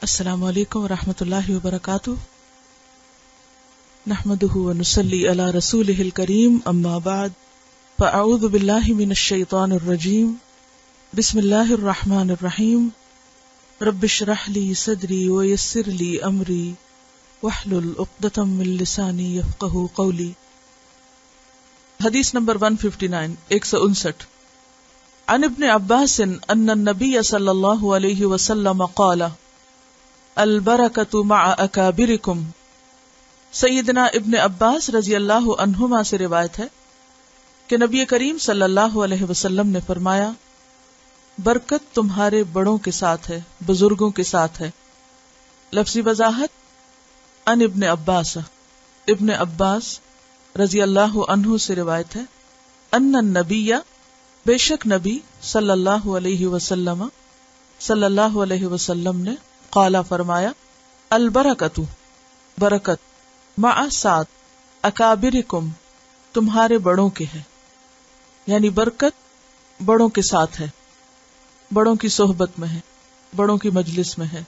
السلام علیکم ورحمۃ اللہ وبرکاتہ. نحمده ونصلی علی رسولہ الکریم اما بعد فاعوذ باللہ من الشیطان الرجیم بسم اللہ الرحمن الرحیم رب اشرح لی صدری ویسر لی امری واحلل عقدۃ من لسانی یفقہوا قولی. حدیث نمبر 159 159. عن ابن عباس ان النبی صلی اللہ علیہ وسلم قال البرکۃ مع اکابرکم. سیدنا ابن عباس رضی اللہ عنہما سے روایت ہے کہ نبی کریم صلی اللہ علیہ وسلم نے فرمایا برکت تمہارے بڑوں کے ساتھ ہے، بزرگوں کے ساتھ ہے. لفظی وضاحت ان ابن عباس، ابن عباس رضی اللہ عنہ سے روایت ہے ان النبی، بے شک نبی صلی اللہ علیہ وسلم نے قالا فرمایا البرکۃ برکت مع ساتھ اکابرکم تمہارے بڑوں کے ہے، یعنی برکت بڑوں کے ساتھ ہے، بڑوں کی صحبت میں ہے، بڑوں کی مجلس میں ہے.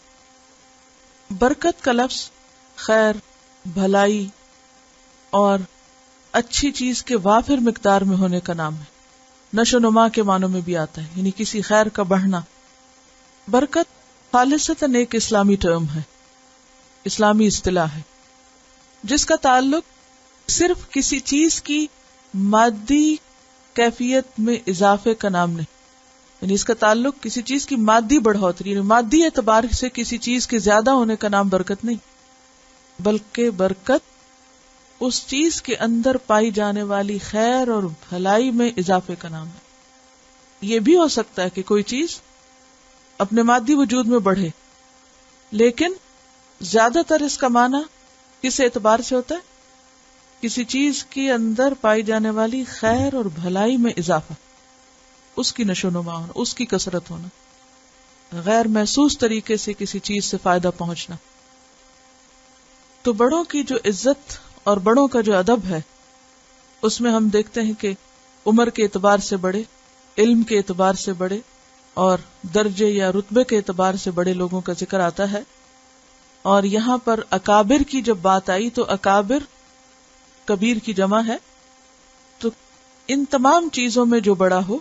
برکت کا لفظ خیر، بھلائی اور اچھی چیز کے وافر مقدار میں ہونے کا نام ہے. نشو نما کے معنوں میں بھی آتا ہے، یعنی کسی خیر کا بڑھنا. برکت خالصتاً ایک اسلامی ٹرم ہے، اسلامی اصطلاح ہے، جس کا تعلق صرف کسی چیز کی مادی کیفیت میں اضافے کا نام نہیں، یعنی اس کا تعلق کسی چیز کی مادی بڑھوتری، یعنی مادی اعتبار سے کسی چیز کے زیادہ ہونے کا نام برکت نہیں، بلکہ برکت اس چیز کے اندر پائی جانے والی خیر اور بھلائی میں اضافے کا نام ہے. یہ بھی ہو سکتا ہے کہ کوئی چیز اپنے مادی وجود میں بڑھے، لیکن زیادہ تر اس کا معنی کس اعتبار سے ہوتا ہے؟ کسی چیز کے اندر پائی جانے والی خیر اور بھلائی میں اضافہ، اس کی نشو نما ہونا، اس کی کثرت ہونا، غیر محسوس طریقے سے کسی چیز سے فائدہ پہنچنا. تو بڑوں کی جو عزت اور بڑوں کا جو ادب ہے، اس میں ہم دیکھتے ہیں کہ عمر کے اعتبار سے بڑے، علم کے اعتبار سے بڑے اور درجے یا رتبے کے اعتبار سے بڑے لوگوں کا ذکر آتا ہے. اور یہاں پر اکابر کی جب بات آئی تو اکابر کبیر کی جمع ہے، تو ان تمام چیزوں میں جو بڑا ہو،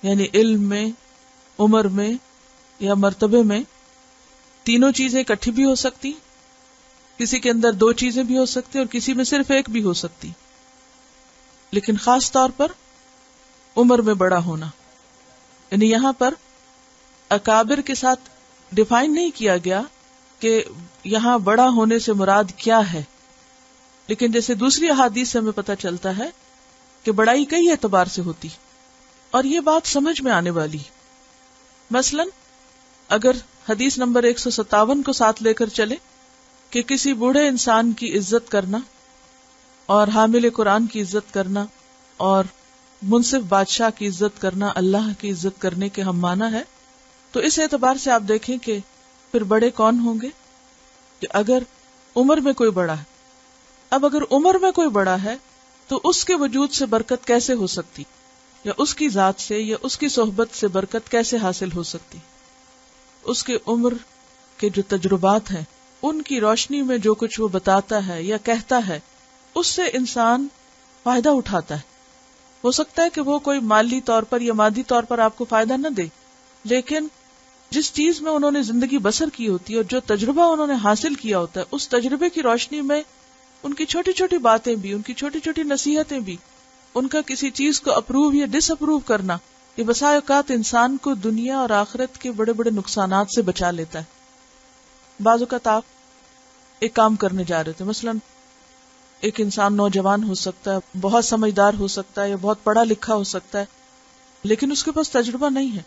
یعنی علم میں، عمر میں یا مرتبے میں، تینوں چیزیں اکٹھی بھی ہو سکتی، کسی کے اندر دو چیزیں بھی ہو سکتی اور کسی میں صرف ایک بھی ہو سکتی، لیکن خاص طور پر عمر میں بڑا ہونا. یعنی یہاں پر اکابر کے ساتھ ڈیفائن نہیں کیا گیا کہ یہاں بڑا ہونے سے مراد کیا ہے، لیکن جیسے دوسری احادیث سے ہمیں پتہ چلتا ہے کہ بڑائی کئی اعتبار سے ہوتی، اور یہ بات سمجھ میں آنے والی. مثلا اگر حدیث نمبر 157 کو ساتھ لے کر چلے کہ کسی بوڑھے انسان کی عزت کرنا اور حامل قرآن کی عزت کرنا اور منصف بادشاہ کی عزت کرنا اللہ کی عزت کرنے کے ہم معنی ہے، تو اس اعتبار سے آپ دیکھیں کہ پھر بڑے کون ہوں گے کہ اگر عمر میں کوئی بڑا ہے. اب اگر عمر میں کوئی بڑا ہے تو اس کے وجود سے برکت کیسے ہو سکتی، یا اس کی ذات سے یا اس کی صحبت سے برکت کیسے حاصل ہو سکتی؟ اس کے عمر کے جو تجربات ہیں، ان کی روشنی میں جو کچھ وہ بتاتا ہے یا کہتا ہے، اس سے انسان فائدہ اٹھاتا ہے. ہو سکتا ہے کہ وہ کوئی مالی طور پر یا مادی طور پر آپ کو فائدہ نہ دے، لیکن جس چیز میں انہوں نے زندگی بسر کی ہوتی ہے اور جو تجربہ انہوں نے حاصل کیا ہوتا ہے، اس تجربے کی روشنی میں ان کی چھوٹی چھوٹی باتیں بھی، ان کی چھوٹی چھوٹی نصیحتیں بھی، ان کا کسی چیز کو اپروو یا ڈس اپروو کرنا، یہ بسا اوقات انسان کو دنیا اور آخرت کے بڑے بڑے نقصانات سے بچا لیتا ہے. بعض اوقات آپ ایک کام کرنے جا رہے تھے، مثلا ایک انسان نوجوان ہو سکتا ہے، بہت سمجھدار ہو سکتا ہے یا بہت پڑھا لکھا ہو سکتا ہے، لیکن اس کے پاس تجربہ نہیں ہے.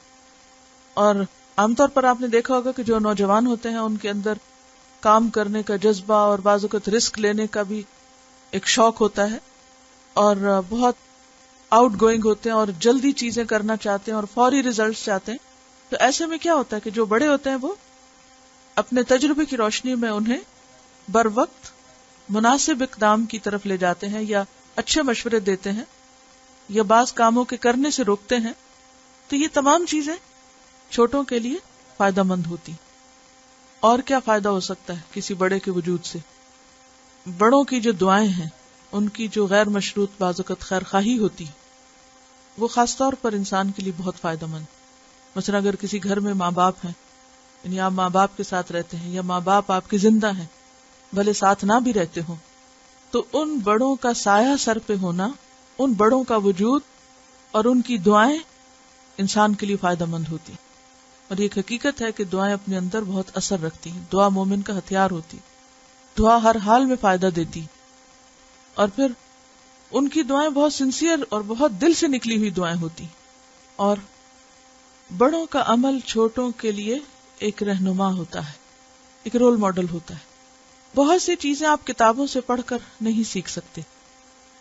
اور عام طور پر آپ نے دیکھا ہوگا کہ جو نوجوان ہوتے ہیں ان کے اندر کام کرنے کا جذبہ اور بعض اوقات رسک لینے کا بھی ایک شوق ہوتا ہے، اور بہت آؤٹ گوئنگ ہوتے ہیں اور جلدی چیزیں کرنا چاہتے ہیں اور فوری ریزلٹس چاہتے ہیں. تو ایسے میں کیا ہوتا ہے کہ جو بڑے ہوتے ہیں وہ اپنے تجربے کی روشنی میں انہیں بر وقت مناسب اقدام کی طرف لے جاتے ہیں یا اچھے مشورے دیتے ہیں یا بعض کاموں کے کرنے سے روکتے ہیں. تو یہ تمام چیزیں چھوٹوں کے لیے فائدہ مند ہوتی. اور کیا فائدہ ہو سکتا ہے کسی بڑے کے وجود سے؟ بڑوں کی جو دعائیں ہیں، ان کی جو غیر مشروط بعض اوقات خیر خواہی ہوتی، وہ خاص طور پر انسان کے لیے بہت فائدہ مند. مثلا اگر کسی گھر میں ماں باپ ہیں، یعنی آپ ماں باپ کے ساتھ رہتے ہیں یا ماں باپ آپ کے زندہ ہیں، بھلے ساتھ نہ بھی رہتے ہوں، تو ان بڑوں کا سایہ سر پہ ہونا، ان بڑوں کا وجود اور ان کی دعائیں انسان کے لیے فائدہ مند ہوتی. اور یہ حقیقت ہے کہ دعائیں اپنے اندر بہت اثر رکھتی ہیں. دعا مومن کا ہتھیار ہوتی، دعا ہر حال میں فائدہ دیتی. اور پھر ان کی دعائیں بہت سنسیئر اور بہت دل سے نکلی ہوئی دعائیں ہوتی. اور بڑوں کا عمل چھوٹوں کے لیے ایک رہنما ہوتا ہے، ایک رول ماڈل ہوتا ہے. بہت سی چیزیں آپ کتابوں سے پڑھ کر نہیں سیکھ سکتے،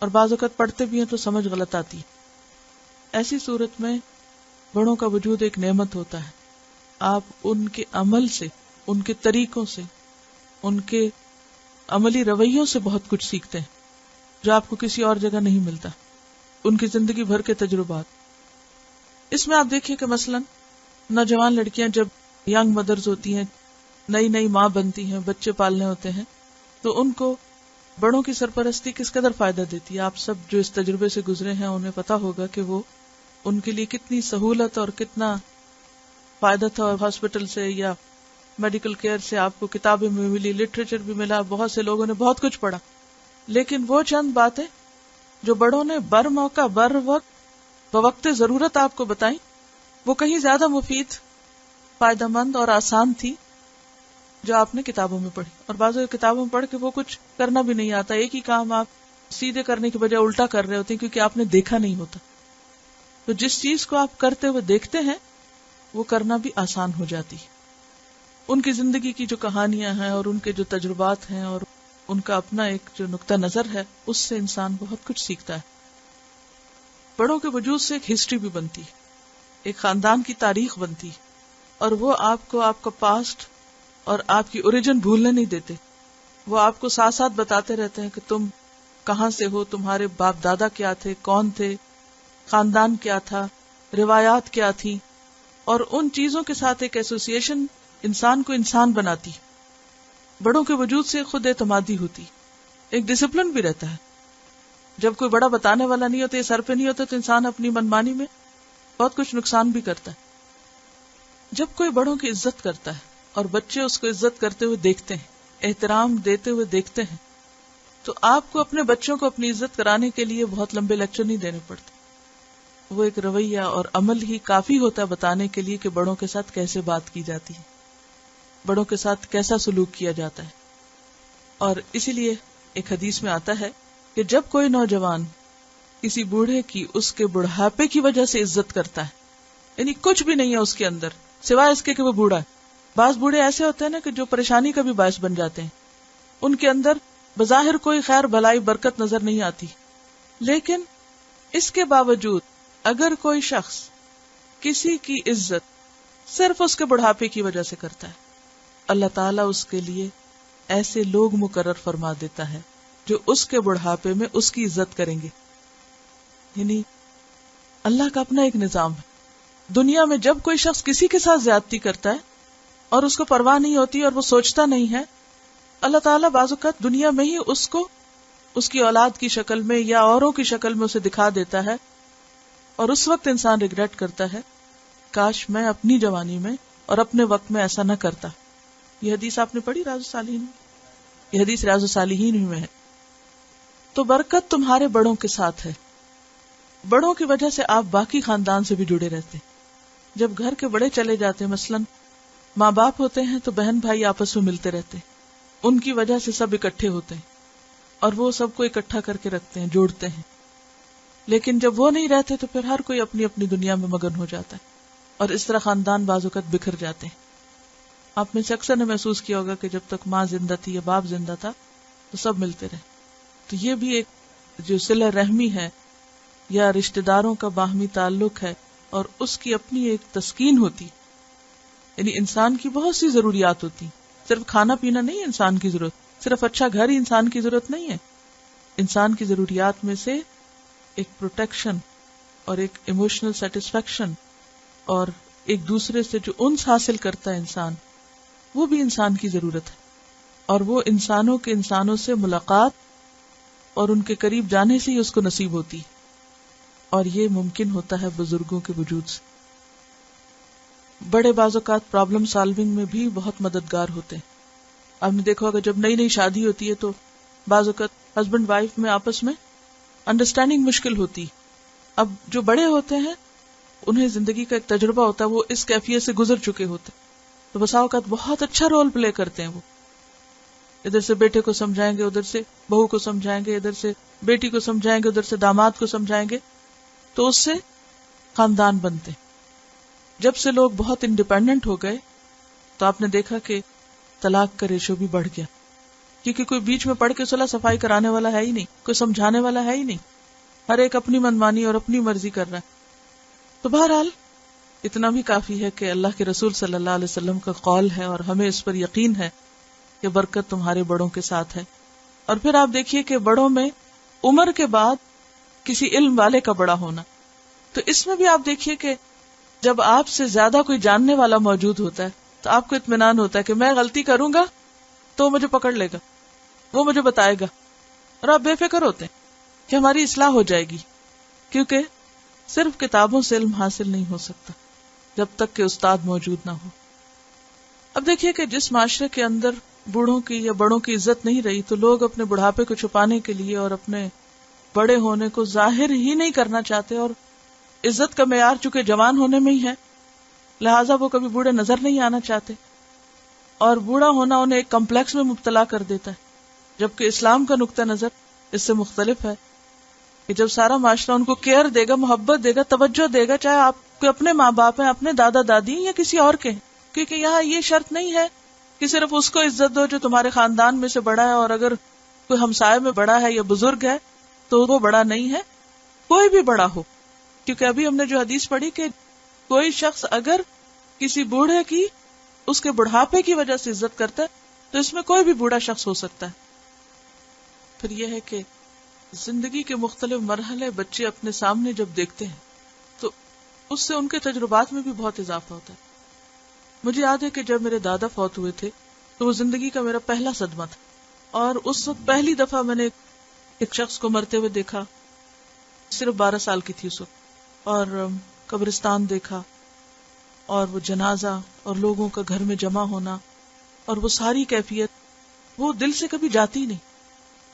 اور بعض اوقات پڑھتے بھی ہیں تو سمجھ غلط آتی. ایسی صورت میں بڑوں کا وجود ایک نعمت ہوتا ہے. آپ ان کے عمل سے، ان کے طریقوں سے، ان کے عملی رویوں سے بہت کچھ سیکھتے ہیں جو آپ کو کسی اور جگہ نہیں ملتا. ان کی زندگی بھر کے تجربات. اس میں آپ دیکھیے کہ مثلا نوجوان لڑکیاں جب ینگ مدرز ہوتی ہیں، نئی نئی ماں بنتی ہیں، بچے پالنے ہوتے ہیں، تو ان کو بڑوں کی سرپرستی کس قدر فائدہ دیتی ہے. آپ سب جو اس تجربے سے گزرے ہیں انہیں پتا ہوگا کہ وہ ان کے لیے کتنی سہولت اور کتنا فائدہ تھا. اور ہاسپٹل سے یا میڈیکل کیئر سے آپ کو کتابیں بھی ملی، لٹریچر بھی ملا، بہت سے لوگوں نے بہت کچھ پڑھا. لیکن وہ چند باتیں جو بڑوں نے بر موقع بر وقت بوقت ضرورت آپ کو بتائیں، وہ کہیں زیادہ مفید، فائدہ مند اور آسان تھی جو آپ نے کتابوں میں پڑھی. اور بعض کتابوں میں پڑھ کے وہ کچھ کرنا بھی نہیں آتا. ایک ہی کام آپ سیدھے کرنے کی بجائے الٹا کر رہے ہوتے ہیں کیونکہ آپ نے دیکھا نہیں ہوتا. تو جس چیز کو آپ کرتے ہوئے دیکھتے ہیں وہ کرنا بھی آسان ہو جاتی. ان کی زندگی کی جو کہانیاں ہیں اور ان کے جو تجربات ہیں اور ان کا اپنا ایک جو نقطہ نظر ہے، اس سے انسان بہت کچھ سیکھتا ہے. بڑوں کے وجود سے ایک ہسٹری بھی بنتی، ایک خاندان کی تاریخ بنتی، اور وہ آپ کو آپ کا پاسٹ اور آپ کی اوریجن بھولنے نہیں دیتے. وہ آپ کو ساتھ ساتھ بتاتے رہتے ہیں کہ تم کہاں سے ہو، تمہارے باپ دادا کیا تھے، کون تھے، خاندان کیا تھا، روایات کیا تھی. اور ان چیزوں کے ساتھ ایک ایسوسیشن انسان کو انسان بناتی. بڑوں کے وجود سے خود اعتمادی ہوتی، ایک ڈسپلن بھی رہتا ہے. جب کوئی بڑا بتانے والا نہیں ہوتا، یہ سر پہ نہیں ہوتا، تو انسان اپنی منمانی میں بہت کچھ نقصان بھی کرتا ہے. جب کوئی بڑوں کی عزت کرتا ہے اور بچے اس کو عزت کرتے ہوئے دیکھتے ہیں، احترام دیتے ہوئے دیکھتے ہیں، تو آپ کو اپنے بچوں کو اپنی عزت کرانے کے لیے بہت لمبے لیکچر نہیں دینے پڑتے. وہ ایک رویہ اور عمل ہی کافی ہوتا ہے بتانے کے لیے کہ بڑوں کے ساتھ کیسے بات کی جاتی ہے، بڑوں کے ساتھ کیسا سلوک کیا جاتا ہے. اور اسی لیے ایک حدیث میں آتا ہے کہ جب کوئی نوجوان کسی بوڑھے کی اس کے بڑھاپے کی وجہ سے عزت کرتا ہے، یعنی کچھ بھی نہیں ہے اس کے اندر سوائے اس کے کہ وہ بوڑھا ہے. بعض بوڑھے ایسے ہوتے ہیں نا کہ جو پریشانی کا بھی باعث بن جاتے ہیں، ان کے اندر بظاہر کوئی خیر بھلائی برکت نظر نہیں آتی، لیکن اس کے باوجود اگر کوئی شخص کسی کی عزت صرف اس کے بڑھاپے کی وجہ سے کرتا ہے، اللہ تعالیٰ اس کے لیے ایسے لوگ مقرر فرما دیتا ہے جو اس کے بڑھاپے میں اس کی عزت کریں گے. یعنی اللہ کا اپنا ایک نظام ہے. دنیا میں جب کوئی شخص کسی کے ساتھ زیادتی کرتا ہے اور اس کو پرواہ نہیں ہوتی اور وہ سوچتا نہیں ہے، اللہ تعالیٰ بعض اوقات دنیا میں ہی اس کو اس کی اولاد کی شکل میں یا اوروں کی شکل میں اسے دکھا دیتا ہے، اور اس وقت انسان ریگریٹ کرتا ہے کاش میں اپنی جوانی میں اور اپنے وقت میں ایسا نہ کرتا. یہ حدیث آپ نے پڑھی ریاض الصالحین میں؟ یہ حدیث ریاض الصالحین میں ہے. تو برکت تمہارے بڑوں کے ساتھ ہے. بڑوں کی وجہ سے آپ باقی خاندان سے بھی جڑے رہتے. جب گھر کے بڑے چلے جاتے ہیں، مثلا ماں باپ ہوتے ہیں تو بہن بھائی آپس میں ملتے رہتے، ان کی وجہ سے سب اکٹھے ہوتے ہیں اور وہ سب کو اکٹھا کر کے رکھتے ہیں، جوڑتے ہیں. لیکن جب وہ نہیں رہتے تو پھر ہر کوئی اپنی اپنی دنیا میں مگن ہو جاتا ہے، اور اس طرح خاندان بعض اوقات بکھر جاتے ہیں. آپ میں سے اکثر نے محسوس کیا ہوگا کہ جب تک ماں زندہ تھی یا باپ زندہ تھا تو سب ملتے رہے. تو یہ بھی ایک جو صلہ رحمی ہے یا رشتہ داروں کا باہمی تعلق ہے، اور اس کی اپنی ایک تسکین ہوتی. یعنی انسان کی بہت سی ضروریات ہوتی، صرف کھانا پینا نہیں ہے انسان کی ضرورت، صرف اچھا گھر ہی انسان کی ضرورت نہیں ہے. انسان کی ضروریات میں سے ایک پروٹیکشن اور ایک ایموشنل سیٹسفیکشن اور ایک دوسرے سے جو انس حاصل کرتا ہے انسان، وہ بھی انسان کی ضرورت ہے، اور وہ انسانوں کے انسانوں سے ملاقات اور ان کے قریب جانے سے ہی اس کو نصیب ہوتی ہے، اور یہ ممکن ہوتا ہے بزرگوں کے وجود سے۔ بڑے بعض اوقات پرابلم سالونگ میں بھی بہت مددگار ہوتے ہیں۔ آپ نے دیکھا ہوگا جب نئی نئی شادی ہوتی ہے تو بعض اوقات ہسبینڈ وائف میں آپس میں انڈرسٹینڈنگ مشکل ہوتی، اب جو بڑے ہوتے ہیں انہیں زندگی کا ایک تجربہ ہوتا ہے، وہ اس کیفیت سے گزر چکے ہوتے، تو بسا اوقات بہت اچھا رول پلے کرتے ہیں۔ وہ ادھر سے بیٹے کو سمجھائیں گے، ادھر سے بہو کو سمجھائیں گے، ادھر سے بیٹی کو سمجھائیں گے، ادھر سے داماد کو سمجھائیں گے، تو اس سے خاندان بنتے ہیں۔ جب سے لوگ بہت انڈیپینڈنٹ ہو گئے تو آپ نے دیکھا کہ طلاق کا ریشو بھی بڑھ گیا، کیونکہ کوئی بیچ میں پڑھ کے صلح صفائی کرانے والا ہے ہی نہیں، کوئی سمجھانے والا ہے ہی نہیں، ہر ایک اپنی منمانی اور اپنی مرضی کر رہا ہے۔ تو بہرحال اتنا بھی کافی ہے کہ اللہ کے رسول صلی اللہ علیہ وسلم کا قول ہے اور ہمیں اس پر یقین ہے کہ برکت تمہارے بڑوں کے ساتھ ہے۔ اور پھر آپ دیکھیے کہ بڑوں میں عمر کے بعد کسی علم والے کا بڑا ہونا، تو اس میں بھی آپ دیکھیے کہ جب آپ سے زیادہ کوئی جاننے والا موجود ہوتا ہے تو آپ کو اطمینان ہوتا ہے کہ میں غلطی کروں گا تو مجھے پکڑ لے گا، وہ مجھے بتائے گا، اور آپ بے فکر ہوتے ہیں کہ ہماری اصلاح ہو جائے گی، کیونکہ صرف کتابوں سے علم حاصل نہیں ہو سکتا جب تک کہ استاد موجود نہ ہو۔ اب دیکھیے کہ جس معاشرے کے اندر بوڑھوں کی یا بڑوں کی عزت نہیں رہی تو لوگ اپنے بڑھاپے کو چھپانے کے لیے اور اپنے بڑے ہونے کو ظاہر ہی نہیں کرنا چاہتے، اور عزت کا معیار چونکہ جوان ہونے میں ہی ہے لہٰذا وہ کبھی بوڑھے نظر نہیں آنا چاہتے، اور بوڑھا ہونا انہیں ایک کمپلیکس میں مبتلا کر دیتا ہے، جبکہ اسلام کا نقطہ نظر اس سے مختلف ہے کہ جب سارا معاشرہ ان کو کیئر دے گا، محبت دے گا، توجہ دے گا، چاہے آپ کے اپنے ماں باپ ہیں، اپنے دادا دادی یا کسی اور کے ہیں، کیونکہ یہاں یہ شرط نہیں ہے کہ صرف اس کو عزت دو جو تمہارے خاندان میں سے بڑا ہے، اور اگر کوئی ہمسائے میں بڑا ہے یا بزرگ ہے تو وہ بڑا نہیں ہے، کوئی بھی بڑا ہو، کیونکہ ابھی ہم نے جو حدیث پڑھی کہ کوئی شخص اگر کسی بوڑھے کی اس کے بڑھاپے کی وجہ سے عزت کرتا ہے تو اس میں کوئی بھی بوڑھا شخص ہو سکتا ہے۔ پھر یہ ہے کہ زندگی کے مختلف مرحلے بچے اپنے سامنے جب دیکھتے ہیں تو اس سے ان کے تجربات میں بھی بہت اضافہ ہوتا ہے۔ مجھے یاد ہے کہ جب میرے دادا فوت ہوئے تھے تو وہ زندگی کا میرا پہلا صدمہ تھا، اور اس وقت پہلی دفعہ میں نے ایک شخص کو مرتے ہوئے دیکھا، صرف 12 سال کی تھی اس وقت، اور قبرستان دیکھا اور وہ جنازہ اور لوگوں کا گھر میں جمع ہونا اور وہ ساری کیفیت وہ دل سے کبھی جاتی نہیں۔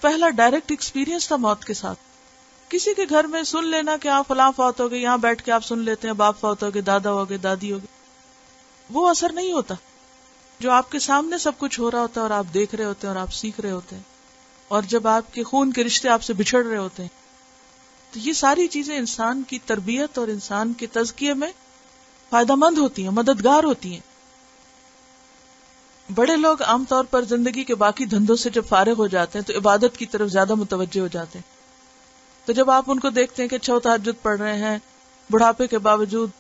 پہلا ڈائریکٹ ایکسپیرینس تھا موت کے ساتھ۔ کسی کے گھر میں سن لینا کہ آپ فلاں فوت ہو گئے، یہاں بیٹھ کے آپ سن لیتے ہیں باپ فوت ہو گئے، دادا ہو گئے، دادی ہو گئے، وہ اثر نہیں ہوتا جو آپ کے سامنے سب کچھ ہو رہا ہوتا ہے اور آپ دیکھ رہے ہوتے ہیں اور آپ سیکھ رہے ہوتے ہیں، اور جب آپ کے خون کے رشتے آپ سے بچھڑ رہے ہوتے ہیں، تو یہ ساری چیزیں انسان کی تربیت اور انسان کے تزکیے میں فائدہ مند ہوتی ہیں، مددگار ہوتی ہیں۔ بڑے لوگ عام طور پر زندگی کے باقی دھندوں سے جب فارغ ہو جاتے ہیں تو عبادت کی طرف زیادہ متوجہ ہو جاتے ہیں، تو جب آپ ان کو دیکھتے ہیں کہ اچھا تہجد پڑھ رہے ہیں، بڑھاپے کے باوجود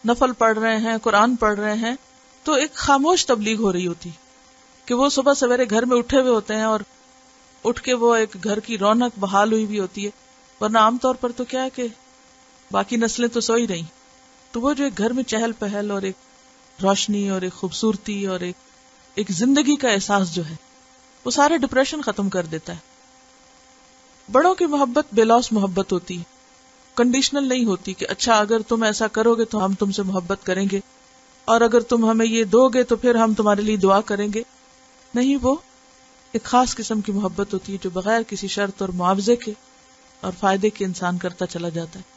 نفل پڑھ رہے ہیں، قرآن پڑھ رہے ہیں، تو ایک خاموش تبلیغ ہو رہی ہوتی کہ وہ صبح سویرے گھر میں اٹھے ہوئے ہوتے ہیں اور اٹھ کے وہ ایک گھر کی رونق بحال ہوئی بھی ہوتی ہے، ورنہ عام طور پر تو کیا ہے کہ باقی نسلیں تو سو ہی رہی، تو وہ جو ایک گھر میں چہل پہل اور ایک روشنی اور ایک خوبصورتی اور ایک زندگی کا احساس جو ہے وہ سارے ڈپریشن ختم کر دیتا ہے۔ بڑوں کی محبت بے لوث محبت ہوتی ہے، کنڈیشنل نہیں ہوتی کہ اچھا اگر تم ایسا کرو گے تو ہم تم سے محبت کریں گے، اور اگر تم ہمیں یہ دو گے تو پھر ہم تمہارے لیے دعا کریں گے، نہیں، وہ ایک خاص قسم کی محبت ہوتی ہے جو بغیر کسی شرط اور معاوضے کے اور فائدے کے انسان کرتا چلا جاتا ہے۔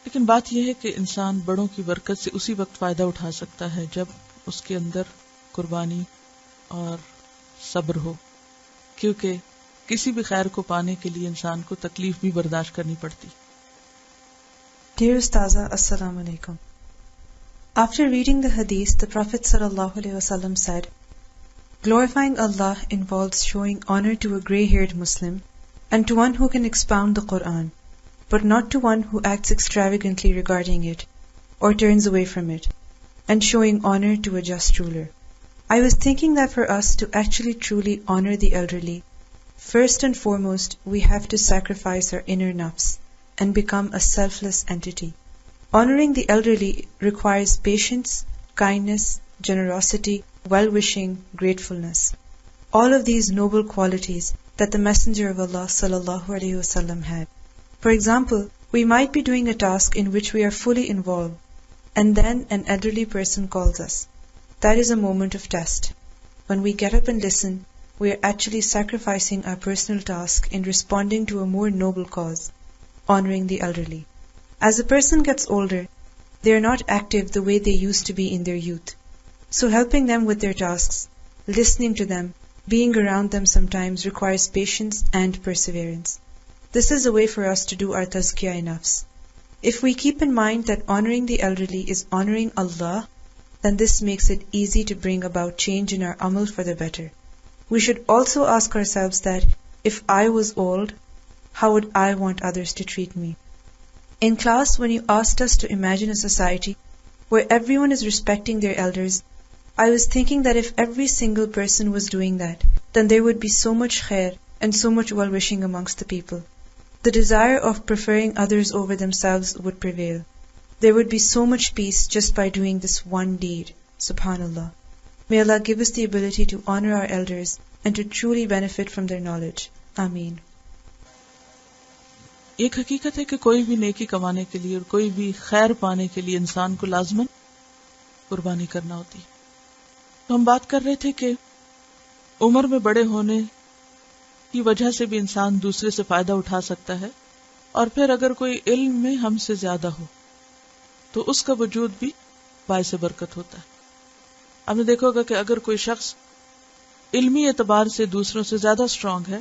لیکن بات یہ ہے کہ انسان بڑوں کی برکت سے اسی وقت فائدہ اٹھا سکتا ہے جب اس کے اندر قربانی اور صبر ہو، کیونکہ کسی بھی خیر کو پانے کے لیے انسان کو تکلیف بھی برداشت کرنی پڑتی۔ Dear Ustaza, Assalamu alaikum. After reading the hadith, the Prophet sallallahu alaihi wasallam said, glorifying Allah involves showing honor to a grey-haired Muslim and to one who can expound the Quran, but not to one who acts extravagantly regarding it or turns away from it, and showing honor to a just ruler. I was thinking that for us to actually truly honor the elderly, first and foremost, we have to sacrifice our inner nafs and become a selfless entity. Honoring the elderly requires patience, kindness, generosity, well-wishing, gratefulness. All of these noble qualities that the Messenger of Allah sallallahu alaihi wasallam had. For example, we might be doing a task in which we are fully involved, and then an elderly person calls us. That is a moment of test. When we get up and listen, we are actually sacrificing our personal task in responding to a more noble cause, honoring the elderly. As a person gets older, they are not active the way they used to be in their youth. So helping them with their tasks, listening to them, being around them sometimes requires patience and perseverance. This is a way for us to do our tazkiyah-e-nafs. If we keep in mind that honoring the elderly is honoring Allah, then this makes it easy to bring about change in our amal for the better. We should also ask ourselves that if I was old, how would I want others to treat me? In class, when you asked us to imagine a society where everyone is respecting their elders, I was thinking that if every single person was doing that, then there would be so much khair and so much well-wishing amongst the people. The desire of preferring others over themselves would prevail. There would be so much peace just by doing this one deed. Subhanallah. May Allah give us the ability to honor our elders and to truly benefit from their knowledge. Ameen. ایک حقیقت ہے کہ کوئی بھی نیکی کمانے کے لیے اور کوئی بھی خیر پانے کے لیے انسان کو لازماً قربانی کرنا ہوتی ہے. تو ہم بات کر رہے تھے کہ عمر میں بڑے ہونے کی وجہ سے بھی انسان دوسرے سے فائدہ اٹھا سکتا ہے، اور پھر اگر کوئی علم میں ہم سے زیادہ ہو تو اس کا وجود بھی باعث برکت ہوتا ہے. آپ نے دیکھا ہوگا کہ اگر کوئی شخص علمی اعتبار سے دوسروں سے زیادہ اسٹرانگ ہے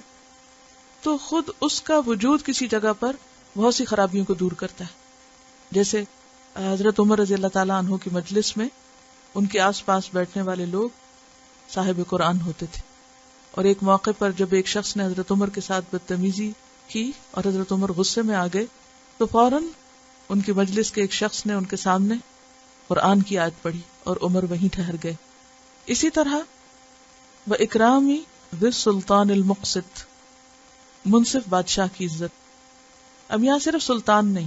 تو خود اس کا وجود کسی جگہ پر بہت سی خرابیوں کو دور کرتا ہے. جیسے حضرت عمر رضی اللہ تعالیٰ عنہ کی مجلس میں ان کے آس پاس بیٹھنے والے لوگ صاحب قرآن ہوتے تھے، اور ایک موقع پر جب ایک شخص نے حضرت عمر کے ساتھ بدتمیزی کی اور حضرت عمر غصے میں آ گئے تو فوراً ان کی مجلس کے ایک شخص نے ان کے سامنے قرآن کی آیت پڑھی اور عمر وہیں ٹھہر گئے. اسی طرح وَإِكْرَامِ ذِي السُّلْطَانِ الْمُقْسِطِ، منصف بادشاہ کی عزت. اب یہاں صرف سلطان نہیں،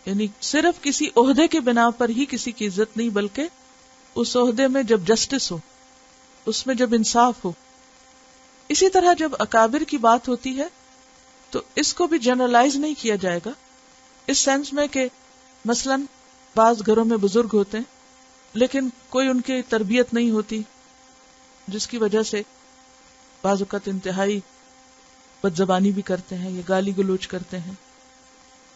یعنی صرف کسی عہدے کے بنا پر ہی کسی کی عزت نہیں، بلکہ اس عہدے میں جب جسٹس ہو، اس میں جب انصاف ہو. اسی طرح جب اکابر کی بات ہوتی ہے تو اس کو بھی جنرلائز نہیں کیا جائے گا، اس سینس میں کہ مثلا بعض گھروں میں بزرگ ہوتے ہیں لیکن کوئی ان کی تربیت نہیں ہوتی، جس کی وجہ سے بعض اوقات انتہائی بد زبانی بھی کرتے ہیں یا گالی گلوچ کرتے ہیں،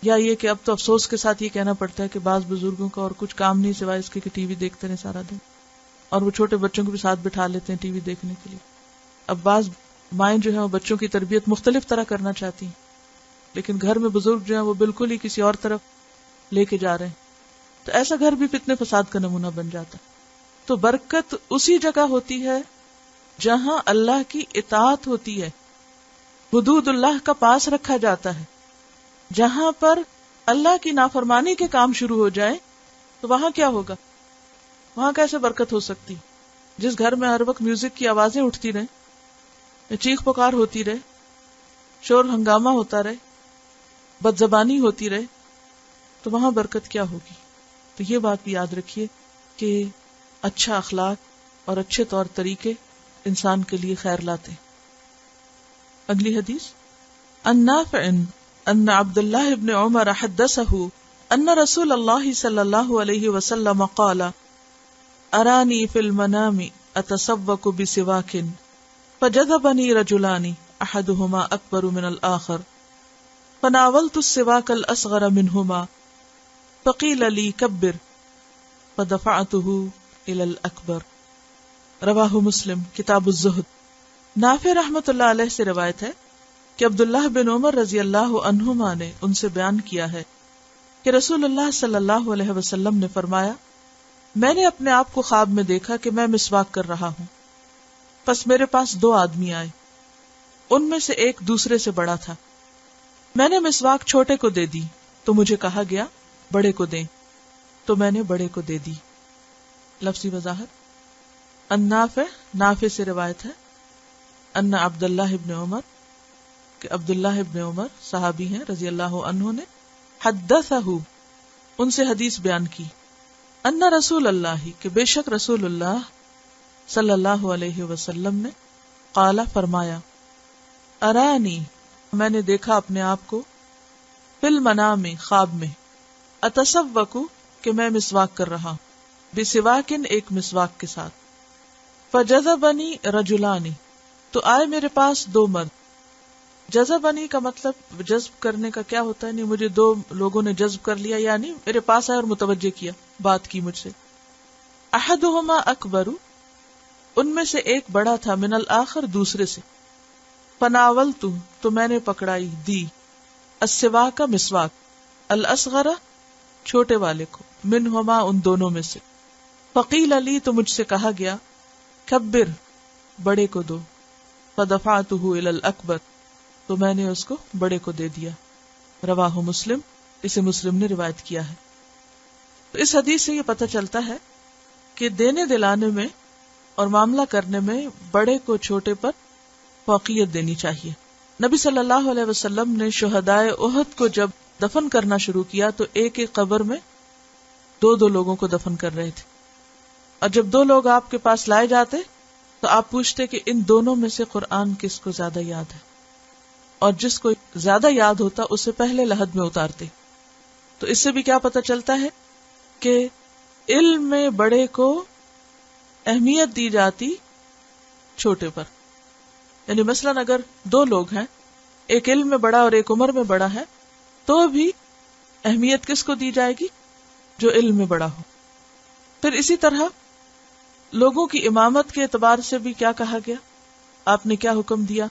یا یہ کہ اب تو افسوس کے ساتھ یہ کہنا پڑتا ہے کہ بعض بزرگوں کا اور کچھ کام نہیں سوائے اس کے کہ ٹی وی دیکھتے ہیں سارا دن، اور وہ چھوٹے بچوں کو بھی ساتھ بٹھا لیتے ہیں ٹی وی دیکھنے کے لیے. اب بعض مائیں جو ہیں وہ بچوں کی تربیت مختلف طرح کرنا چاہتی ہیں، لیکن گھر میں بزرگ جو ہیں وہ بالکل ہی کسی اور طرف لے کے جا رہے ہیں، تو ایسا گھر بھی فتنے فساد کا نمونہ بن جاتا ہے. تو برکت اسی جگہ ہوتی ہے جہاں اللہ کی اطاعت ہوتی ہے، حدود اللہ کا پاس رکھا جاتا ہے. جہاں پر اللہ کی نافرمانی کے کام شروع ہو جائے تو وہاں کیا ہوگا؟ وہاں کیسے برکت ہو سکتی؟ جس گھر میں ہر وقت میوزک کی آوازیں اٹھتی رہیں، چیخ پکار ہوتی رہے، شور ہنگامہ ہوتا رہے، بد زبانی ہوتی رہے، تو وہاں برکت کیا ہوگی؟ تو یہ بات بھی یاد رکھیے کہ اچھا اخلاق اور اچھے طور طریقے انسان کے لیے خیر لاتے. اگلی حدیث، عن نافع ان عبد اللہ ابن عمر حدثه ان رسول اللہ صلی اللہ علیہ وسلم قال ارانی فی المنام اتسوق بسواک فجذبني رجلان احدهما اکبر من الاخر فناولت السواک الاصغر منهما فقیل لی کبر فدفعته الى الاکبر. رواہ مسلم کتاب الزہد. نافع رحمۃ اللہ علیہ سے روایت ہے کہ عبداللہ بن عمر رضی اللہ عنہما نے ان سے بیان کیا ہے کہ رسول اللہ صلی اللہ علیہ وسلم نے فرمایا، میں نے اپنے آپ کو خواب میں دیکھا کہ میں مسواک کر رہا ہوں، پس میرے پاس دو آدمی آئے، ان میں سے ایک دوسرے سے بڑا تھا. میں نے مسواک چھوٹے کو دے دی تو مجھے کہا گیا بڑے کو دیں، تو میں نے بڑے کو دے دی. لفظی وضاحت، ان نافع سے روایت ہے ان عبداللہ ابن عمر کہ عبداللہ ابن عمر صحابی ہیں رضی اللہ عنہ نے حدثہ ان سے حدیث بیان کی ان رسول اللہ کہ بے شک رسول اللہ صلی اللہ علیہ وسلم نے قال فرمایا ارانی میں نے دیکھا اپنے آپ کو فی المنام خواب میں اتصوق کہ میں مسواک کر رہا بسواکن ایک مسواک کے ساتھ فجذبنی رجلانی تو آئے میرے پاس دو مرد. جذبنی کا مطلب جذب کرنے کا کیا ہوتا ہے؟ نہیں مجھے دو لوگوں نے جذب کر لیا، یعنی میرے پاس آئے اور متوجہ کیا، بات کی مجھ سے. احدہما اکبر ان میں سے ایک بڑا تھا، من الآخر دوسرے سے. فناولت تو میں نے پکڑائی دی، السواک کا مسواک، الاصغر چھوٹے والے کو، منہما ان دونوں میں سے. فقیل علی تو مجھ سے کہا گیا کبر بڑے کو دو. فدفعتہ الی الاکبر تو میں نے اس کو بڑے کو دے دیا. رواہ مسلم، اسے مسلم نے روایت کیا ہے. تو اس حدیث سے یہ پتہ چلتا ہے کہ دینے دلانے میں اور معاملہ کرنے میں بڑے کو چھوٹے پر فوقیت دینی چاہیے. نبی صلی اللہ علیہ وسلم نے شہدائے احد کو جب دفن کرنا شروع کیا تو ایک ایک قبر میں دو دو لوگوں کو دفن کر رہے تھے، اور جب دو لوگ آپ کے پاس لائے جاتے تو آپ پوچھتے کہ ان دونوں میں سے قرآن کس کو زیادہ یاد ہے، اور جس کو زیادہ یاد ہوتا اسے پہلے لحد میں اتارتے. تو اس سے بھی کیا پتہ چلتا ہے کہ علم میں بڑے کو اہمیت دی جاتی چھوٹے پر. یعنی مثلاً اگر دو لوگ ہیں، ایک علم میں بڑا اور ایک عمر میں بڑا ہے، تو بھی اہمیت کس کو دی جائے گی؟ جو علم میں بڑا ہو. پھر اسی طرح لوگوں کی امامت کے اعتبار سے بھی کیا کہا گیا؟ آپ نے کیا حکم دیا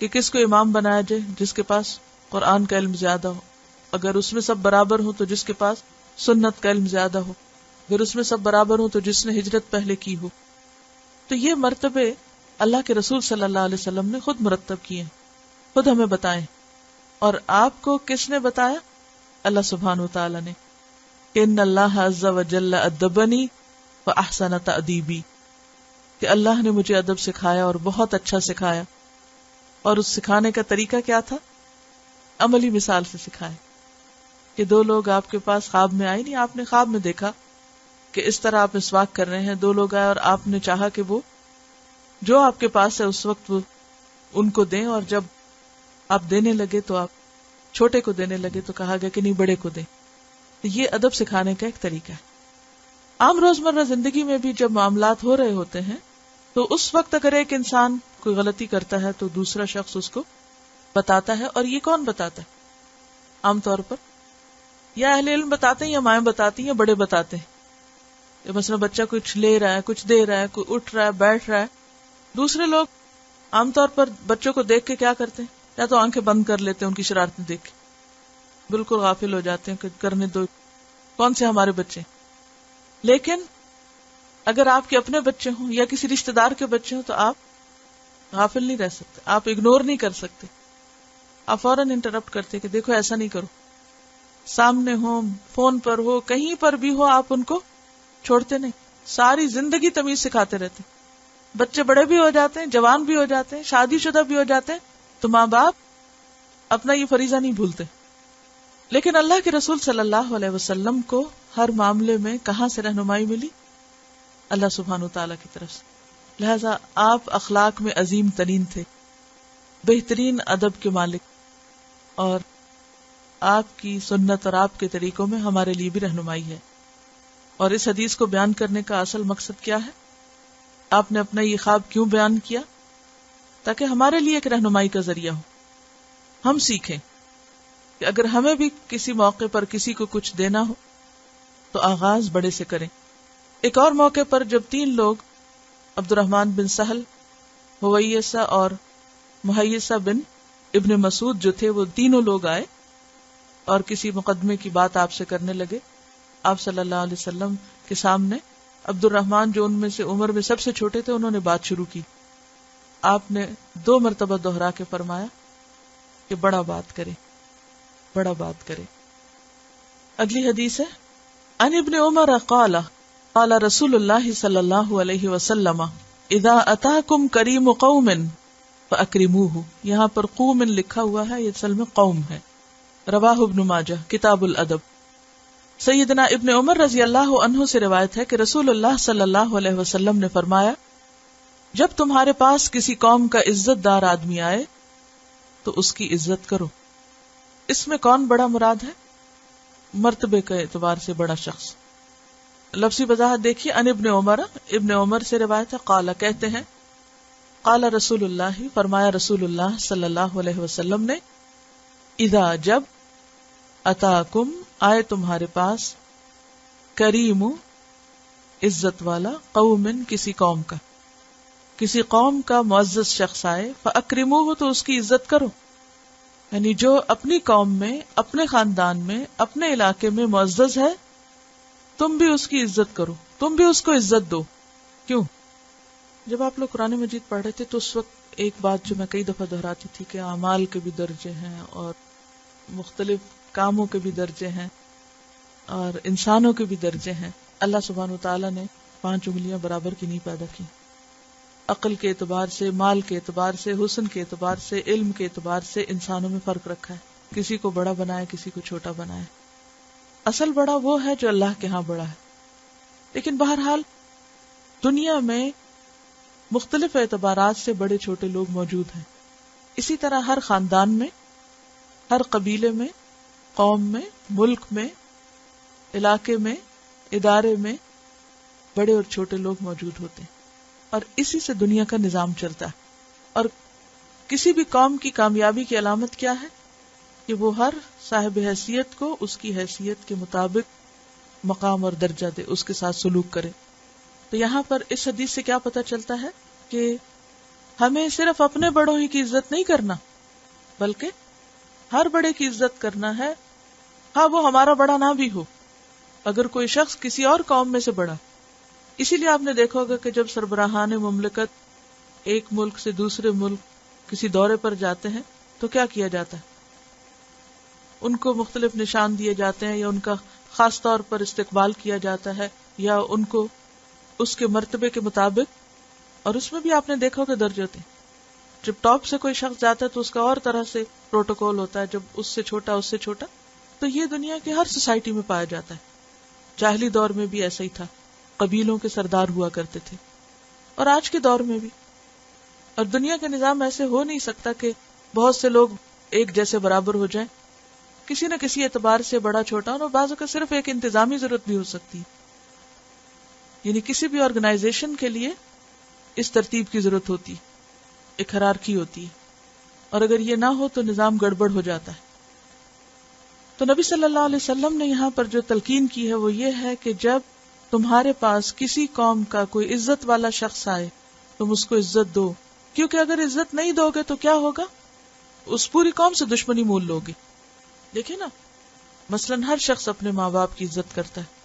کہ کس کو امام بنایا جائے؟ جس کے پاس قرآن کا علم زیادہ ہو. اگر اس میں سب برابر ہو تو جس کے پاس سنت کا علم زیادہ ہو. اگر اس میں سب برابر ہو تو جس نے ہجرت پہلے کی ہو. تو یہ مرتبے اللہ کے رسول صلی اللہ علیہ وسلم نے خود مرتب کیے، خود ہمیں بتائیں. اور آپ کو کس نے بتایا؟ اللہ سبحانہ و تعالی نے. ان اللہ عز وجل ادبنی واحسن تأدیبی، کہ اللہ نے مجھے ادب سکھایا اور بہت اچھا سکھایا. اور اس سکھانے کا طریقہ کیا تھا؟ عملی مثال سے سکھایا. کہ دو لوگ آپ کے پاس خواب میں آئے، نہیں آپ نے خواب میں دیکھا کہ اس طرح آپ مسواک کر رہے ہیں، دو لوگ آئے اور آپ نے چاہا کہ وہ جو آپ کے پاس ہے اس وقت وہ ان کو دیں، اور جب آپ دینے لگے تو آپ چھوٹے کو دینے لگے تو کہا گیا کہ نہیں بڑے کو دیں. تو یہ ادب سکھانے کا ایک طریقہ ہے. عام روزمرہ زندگی میں بھی جب معاملات ہو رہے ہوتے ہیں تو اس وقت اگر ایک انسان کوئی غلطی کرتا ہے تو دوسرا شخص اس کو بتاتا ہے. اور یہ کون بتاتا ہے؟ عام طور پر یا اہل علم بتاتے ہیں، یا مائیں بتاتی ہیں، یا بڑے بتاتے ہیں. مثلا بچہ کچھ لے رہا ہے، کچھ دے رہا ہے، کوئی اٹھ رہا ہے، بیٹھ رہا ہے، دوسرے لوگ عام طور پر بچوں کو دیکھ کے کیا کرتے ہیں؟ یا تو آنکھیں بند کر لیتے ہیں ان کی شرارتیں دیکھ کے، بالکل غافل ہو جاتے ہیں کہ کرنے دو، کون سے ہمارے بچے. لیکن اگر آپ کے اپنے بچے ہوں یا کسی رشتہ دار کے بچے ہوں تو آپ غافل نہیں رہ سکتے، آپ اگنور نہیں کر سکتے. آپ فوراً انٹرپٹ کرتے کہ دیکھو ایسا نہیں کرو. سامنے ہو، فون پر ہو، کہیں پر بھی ہو، آپ ان کو چھوڑتے نہیں. ساری زندگی تمیز سکھاتے رہتے. بچے بڑے بھی ہو جاتے ہیں، جوان بھی ہو جاتے ہیں، شادی شدہ بھی ہو جاتے ہیں، تو ماں باپ اپنا یہ فریضہ نہیں بھولتے. لیکن اللہ کے رسول صلی اللہ علیہ وسلم کو ہر معاملے میں کہاں سے رہنمائی ملی؟ اللہ سبحانہ و تعالیٰ کی طرف سے. لہذا آپ اخلاق میں عظیم ترین تھے، بہترین ادب کے مالک، اور آپ کی سنت اور آپ کے طریقوں میں ہمارے لیے بھی رہنمائی ہے. اور اس حدیث کو بیان کرنے کا اصل مقصد کیا ہے؟ آپ نے اپنا یہ خواب کیوں بیان کیا؟ تاکہ ہمارے لیے ایک رہنمائی کا ذریعہ ہو. ہم سیکھیں کہ اگر ہمیں بھی کسی موقع پر کسی کو کچھ دینا ہو تو آغاز بڑے سے کریں. ایک اور موقع پر جب 3 لوگ عبد الرحمن بن سہل، ہویسہ اور محیصہ بن ابن مسعود جو تھے، وہ تینوں لوگ آئے اور کسی مقدمے کی بات آپ سے کرنے لگے. آپ صلی اللہ علیہ وسلم کے سامنے عبد الرحمن جو ان میں سے عمر میں سب سے چھوٹے تھے، انہوں نے بات شروع کی. آپ نے 2 مرتبہ دوہرا کے فرمایا کہ بڑا بات کرے، بڑا بات کرے. اگلی حدیث ہے ان ابن عمر قال قال رسول اللہ صلی اللہ علیہ وسلم اذا اتاکم کریم قوم فاکرموہ. یہاں پر قوم لکھا ہوا ہے، یہ اصل میں قوم ہے. رواہ ابن ماجہ کتاب الادب. سیدنا ابن عمر رضی اللہ عنہ سے روایت ہے کہ رسول اللہ صلی اللہ علیہ وسلم نے فرمایا، جب تمہارے پاس کسی قوم کا عزت دار آدمی آئے تو اس کی عزت کرو۔ اس میں کون بڑا مراد ہے؟ مرتبے کے اعتبار سے بڑا شخص۔ لفظی وضاحت دیکھیے، ان ابن عمر سے روایت ہے، قال کہتے ہیں، قال رسول اللہ فرمایا رسول اللہ صلی اللہ علیہ وسلم نے، اذا جب اتاکم آئے تمہارے پاس، کریم عزت والا، قوم کسی قوم کا، کسی قوم کا معزز شخص آئے، فاکرموہ تو اس کی عزت کرو، یعنی جو اپنی قوم میں، اپنے خاندان میں، اپنے علاقے میں معزز ہے، تم بھی اس کی عزت کرو، تم بھی اس کو عزت دو۔ کیوں؟ جب آپ لوگ قرآن مجید پڑھ رہے تھے تو اس وقت ایک بات جو میں کئی دفعہ دہراتی تھی کہ اعمال کے بھی درجے ہیں اور مختلف کاموں کے بھی درجے ہیں اور انسانوں کے بھی درجے ہیں۔ اللہ سبحانہ وتعالیٰ نے 5 انگلیاں برابر کی نہیں پیدا کی، عقل کے اعتبار سے، مال کے اعتبار سے، حسن کے اعتبار سے، علم کے اعتبار سے انسانوں میں فرق رکھا ہے، کسی کو بڑا بنایا، کسی کو چھوٹا بنایا۔ اصل بڑا وہ ہے جو اللہ کے ہاں بڑا ہے۔ لیکن بہرحال دنیا میں مختلف اعتبارات سے بڑے چھوٹے لوگ موجود ہیں۔ اسی طرح ہر خاندان میں، ہر قبیلے میں، قوم میں، ملک میں، علاقے میں، ادارے میں بڑے اور چھوٹے لوگ موجود ہوتے ہیں، اور اسی سے دنیا کا نظام چلتا ہے۔ اور کسی بھی قوم کی کامیابی کی علامت کیا ہے؟ کہ وہ ہر صاحب حیثیت کو اس کی حیثیت کے مطابق مقام اور درجہ دے، اس کے ساتھ سلوک کرے۔ تو یہاں پر اس حدیث سے کیا پتہ چلتا ہے کہ ہمیں صرف اپنے بڑوں ہی کی عزت نہیں کرنا، بلکہ ہر بڑے کی عزت کرنا ہے، ہاں وہ ہمارا بڑا نہ بھی ہو، اگر کوئی شخص کسی اور قوم میں سے بڑا۔ اسی لیے آپ نے دیکھا ہوگا کہ جب سربراہان مملکت ایک ملک سے دوسرے ملک کسی دورے پر جاتے ہیں تو کیا کیا جاتا ہے؟ ان کو مختلف نشان دیے جاتے ہیں، یا ان کا خاص طور پر استقبال کیا جاتا ہے، یا ان کو اس کے مرتبے کے مطابق، اور اس میں بھی آپ نے دیکھا ہوگا درجے ہوتے ہیں۔ جب ٹاپ سے کوئی شخص جاتا ہے تو اس کا اور طرح سے پروٹوکول ہوتا ہے، جب اس سے چھوٹا۔ تو یہ دنیا کی ہر سوسائٹی میں پایا جاتا ہے۔ جاہلی دور میں بھی ایسا ہی تھا، قبیلوں کے سردار ہوا کرتے تھے، اور آج کے دور میں بھی۔ اور دنیا کا نظام ایسے ہو نہیں سکتا کہ بہت سے لوگ ایک جیسے برابر ہو جائیں، کسی نہ کسی اعتبار سے بڑا چھوٹا، اور بعض اوقات صرف ایک انتظامی ضرورت بھی ہو سکتی ہے، یعنی کسی بھی آرگنائزیشن کے لیے اس ترتیب کی ضرورت ہوتی ہے، ایک ہیرارکی ہوتی ہے، اور اگر یہ نہ ہو تو نظام گڑبڑ ہو جاتا ہے۔ تو نبی صلی اللہ علیہ وسلم نے یہاں پر جو تلقین کی ہے وہ یہ ہے کہ جب تمہارے پاس کسی قوم کا کوئی عزت والا شخص آئے تم اس کو عزت دو، کیونکہ اگر عزت نہیں دو گے تو کیا ہوگا؟ اس پوری قوم سے دشمنی مول لوگے۔ دیکھیں نا، مثلاً ہر شخص اپنے ماں باپ کی عزت کرتا ہے،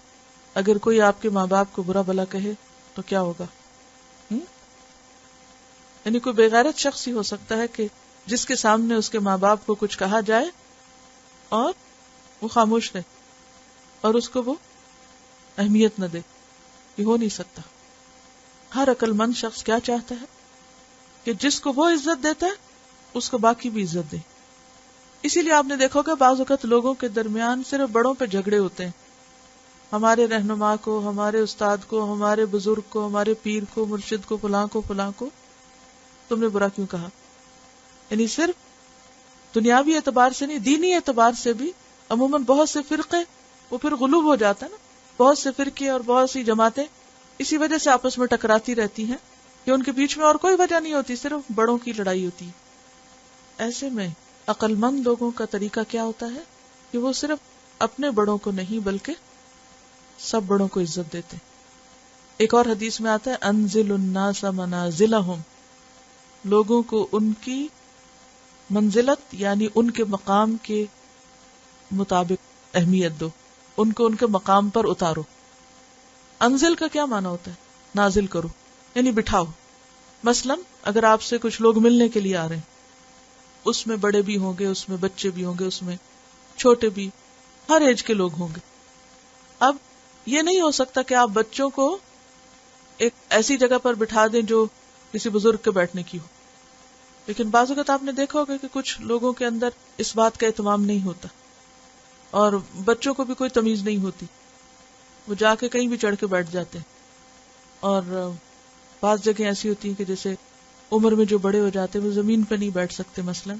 اگر کوئی آپ کے ماں باپ کو برا بھلا کہے تو کیا ہوگا؟ یعنی کوئی بے غیرت شخص ہی ہو سکتا ہے کہ جس کے سامنے اس کے ماں باپ کو کچھ کہا جائے اور وہ خاموش رہے اور اس کو وہ اہمیت نہ دے، یہ ہو نہیں سکتا۔ ہر عقل مند شخص کیا چاہتا ہے کہ جس کو وہ عزت دیتا ہے اس کو باقی بھی عزت دے۔ اسی لیے آپ نے دیکھا ہوگا بعض اوقات لوگوں کے درمیان صرف بڑوں پہ جھگڑے ہوتے ہیں، ہمارے رہنما کو، ہمارے استاد کو، ہمارے بزرگ کو، ہمارے پیر کو، مرشد کو، فلاں کو تم نے برا کیوں کہا؟ یعنی صرف دنیاوی اعتبار سے نہیں، دینی اعتبار سے بھی عموماً بہت سے فرقے، وہ پھر غلوب ہو جاتا ہے نا، بہت سے فرقے اور بہت سی جماعتیں اسی وجہ سے آپس میں ٹکراتی رہتی ہیں کہ ان کے بیچ میں اور کوئی وجہ نہیں ہوتی، صرف بڑوں کی لڑائی ہوتی ہے۔ ایسے میں عقل مند لوگوں کا طریقہ کیا ہوتا ہے کہ وہ صرف اپنے بڑوں کو نہیں بلکہ سب بڑوں کو عزت دیتے۔ ایک اور حدیث میں آتا ہے انزل الناس منازلہم، لوگوں کو ان کی منزلت یعنی ان کے مقام کے مطابق اہمیت دو، ان کو ان کے مقام پر اتارو۔ انزل کا کیا معنی ہوتا ہے؟ نازل کرو، یعنی بٹھاؤ۔ مثلا اگر آپ سے کچھ لوگ ملنے کے لیے آ رہے ہیں، اس میں بڑے بھی ہوں گے، اس میں بچے بھی ہوں گے، اس میں چھوٹے بھی، ہر ایج کے لوگ ہوں گے۔ اب یہ نہیں ہو سکتا کہ آپ بچوں کو ایک ایسی جگہ پر بٹھا دیں جو کسی بزرگ کے بیٹھنے کی ہو، لیکن بعض اوقات آپ نے دیکھا ہوگا کہ کچھ لوگوں کے اندر اس بات کا اہتمام نہیں ہوتا، اور بچوں کو بھی کوئی تمیز نہیں ہوتی، وہ جا کے کہیں بھی چڑھ کے بیٹھ جاتے ہیں. اور بعض جگہ ایسی ہوتی ہیں کہ جیسے عمر میں جو بڑے ہو جاتے ہیں وہ زمین پہ نہیں بیٹھ سکتے مثلا،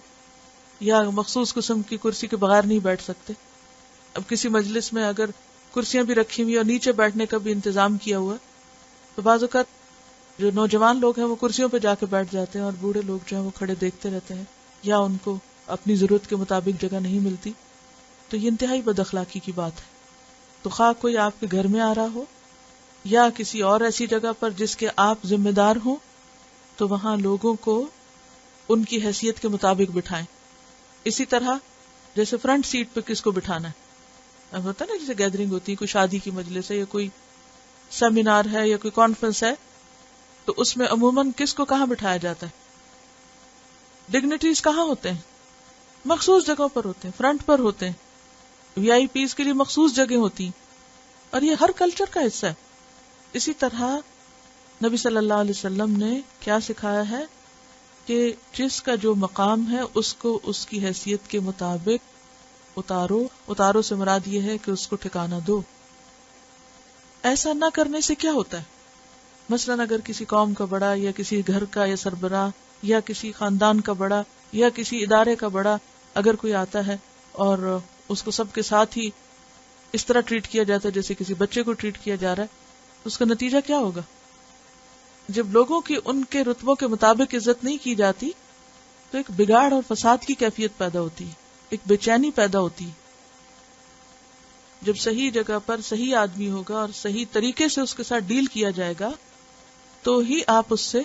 یا مخصوص قسم کی کرسی کے بغیر نہیں بیٹھ سکتے. اب کسی مجلس میں اگر کرسیاں بھی رکھی ہوئی اور نیچے بیٹھنے کا بھی انتظام کیا ہوا تو بعض اوقات جو نوجوان لوگ ہیں وہ کرسیوں پہ جا کے بیٹھ جاتے ہیں اور بوڑھے لوگ جو ہیں وہ کھڑے دیکھتے رہتے ہیں، یا ان کو اپنی ضرورت کے مطابق جگہ نہیں ملتی. تو یہ انتہائی بد اخلاقی کی بات ہے. تو خواہ کوئی آپ کے گھر میں آ رہا ہو یا کسی اور ایسی جگہ پر جس کے آپ ذمہ دار ہوں، تو وہاں لوگوں کو ان کی حیثیت کے مطابق بٹھائیں. اسی طرح جیسے فرنٹ سیٹ پہ کس کو بٹھانا ہے، اب ہوتا ہے نا جیسے گیدرنگ ہوتی ہے، کوئی شادی کی مجلس ہے یا کوئی سیمینار ہے یا کوئی کانفرنس ہے، تو اس میں عموماً کس کو کہاں بٹھایا جاتا ہے؟ ڈگنیٹریز کہاں ہوتے ہیں؟ مخصوص جگہوں پر ہوتے ہیں، فرنٹ پر ہوتے ہیں. وی آئی پیز کے لیے مخصوص جگہ ہوتی ہیں، اور یہ ہر کلچر کا حصہ ہے. اسی طرح نبی صلی اللہ علیہ وسلم نے کیا سکھایا ہے کہ جس کا جو مقام ہے اس کو اس کی حیثیت کے مطابق اتارو سے مراد یہ ہے کہ اس کو ٹھکانہ دو. ایسا نہ کرنے سے کیا ہوتا ہے؟ مثلاً اگر کسی قوم کا بڑا یا کسی گھر کا یا سربراہ یا کسی خاندان کا بڑا یا کسی ادارے کا بڑا اگر کوئی آتا ہے اور اس کو سب کے ساتھ ہی اس طرح ٹریٹ کیا جاتا ہے جیسے کسی بچے کو ٹریٹ کیا جا رہا ہے، اس کا نتیجہ کیا ہوگا؟ جب لوگوں کی ان کے رتبوں کے مطابق عزت نہیں کی جاتی تو ایک بگاڑ اور فساد کی کیفیت پیدا ہوتی ہے، ایک بے چینی پیدا ہوتی ہے. جب صحیح جگہ پر صحیح آدمی ہوگا اور صحیح طریقے سے اس کے ساتھ ڈیل کیا جائے گا تو ہی آپ اس سے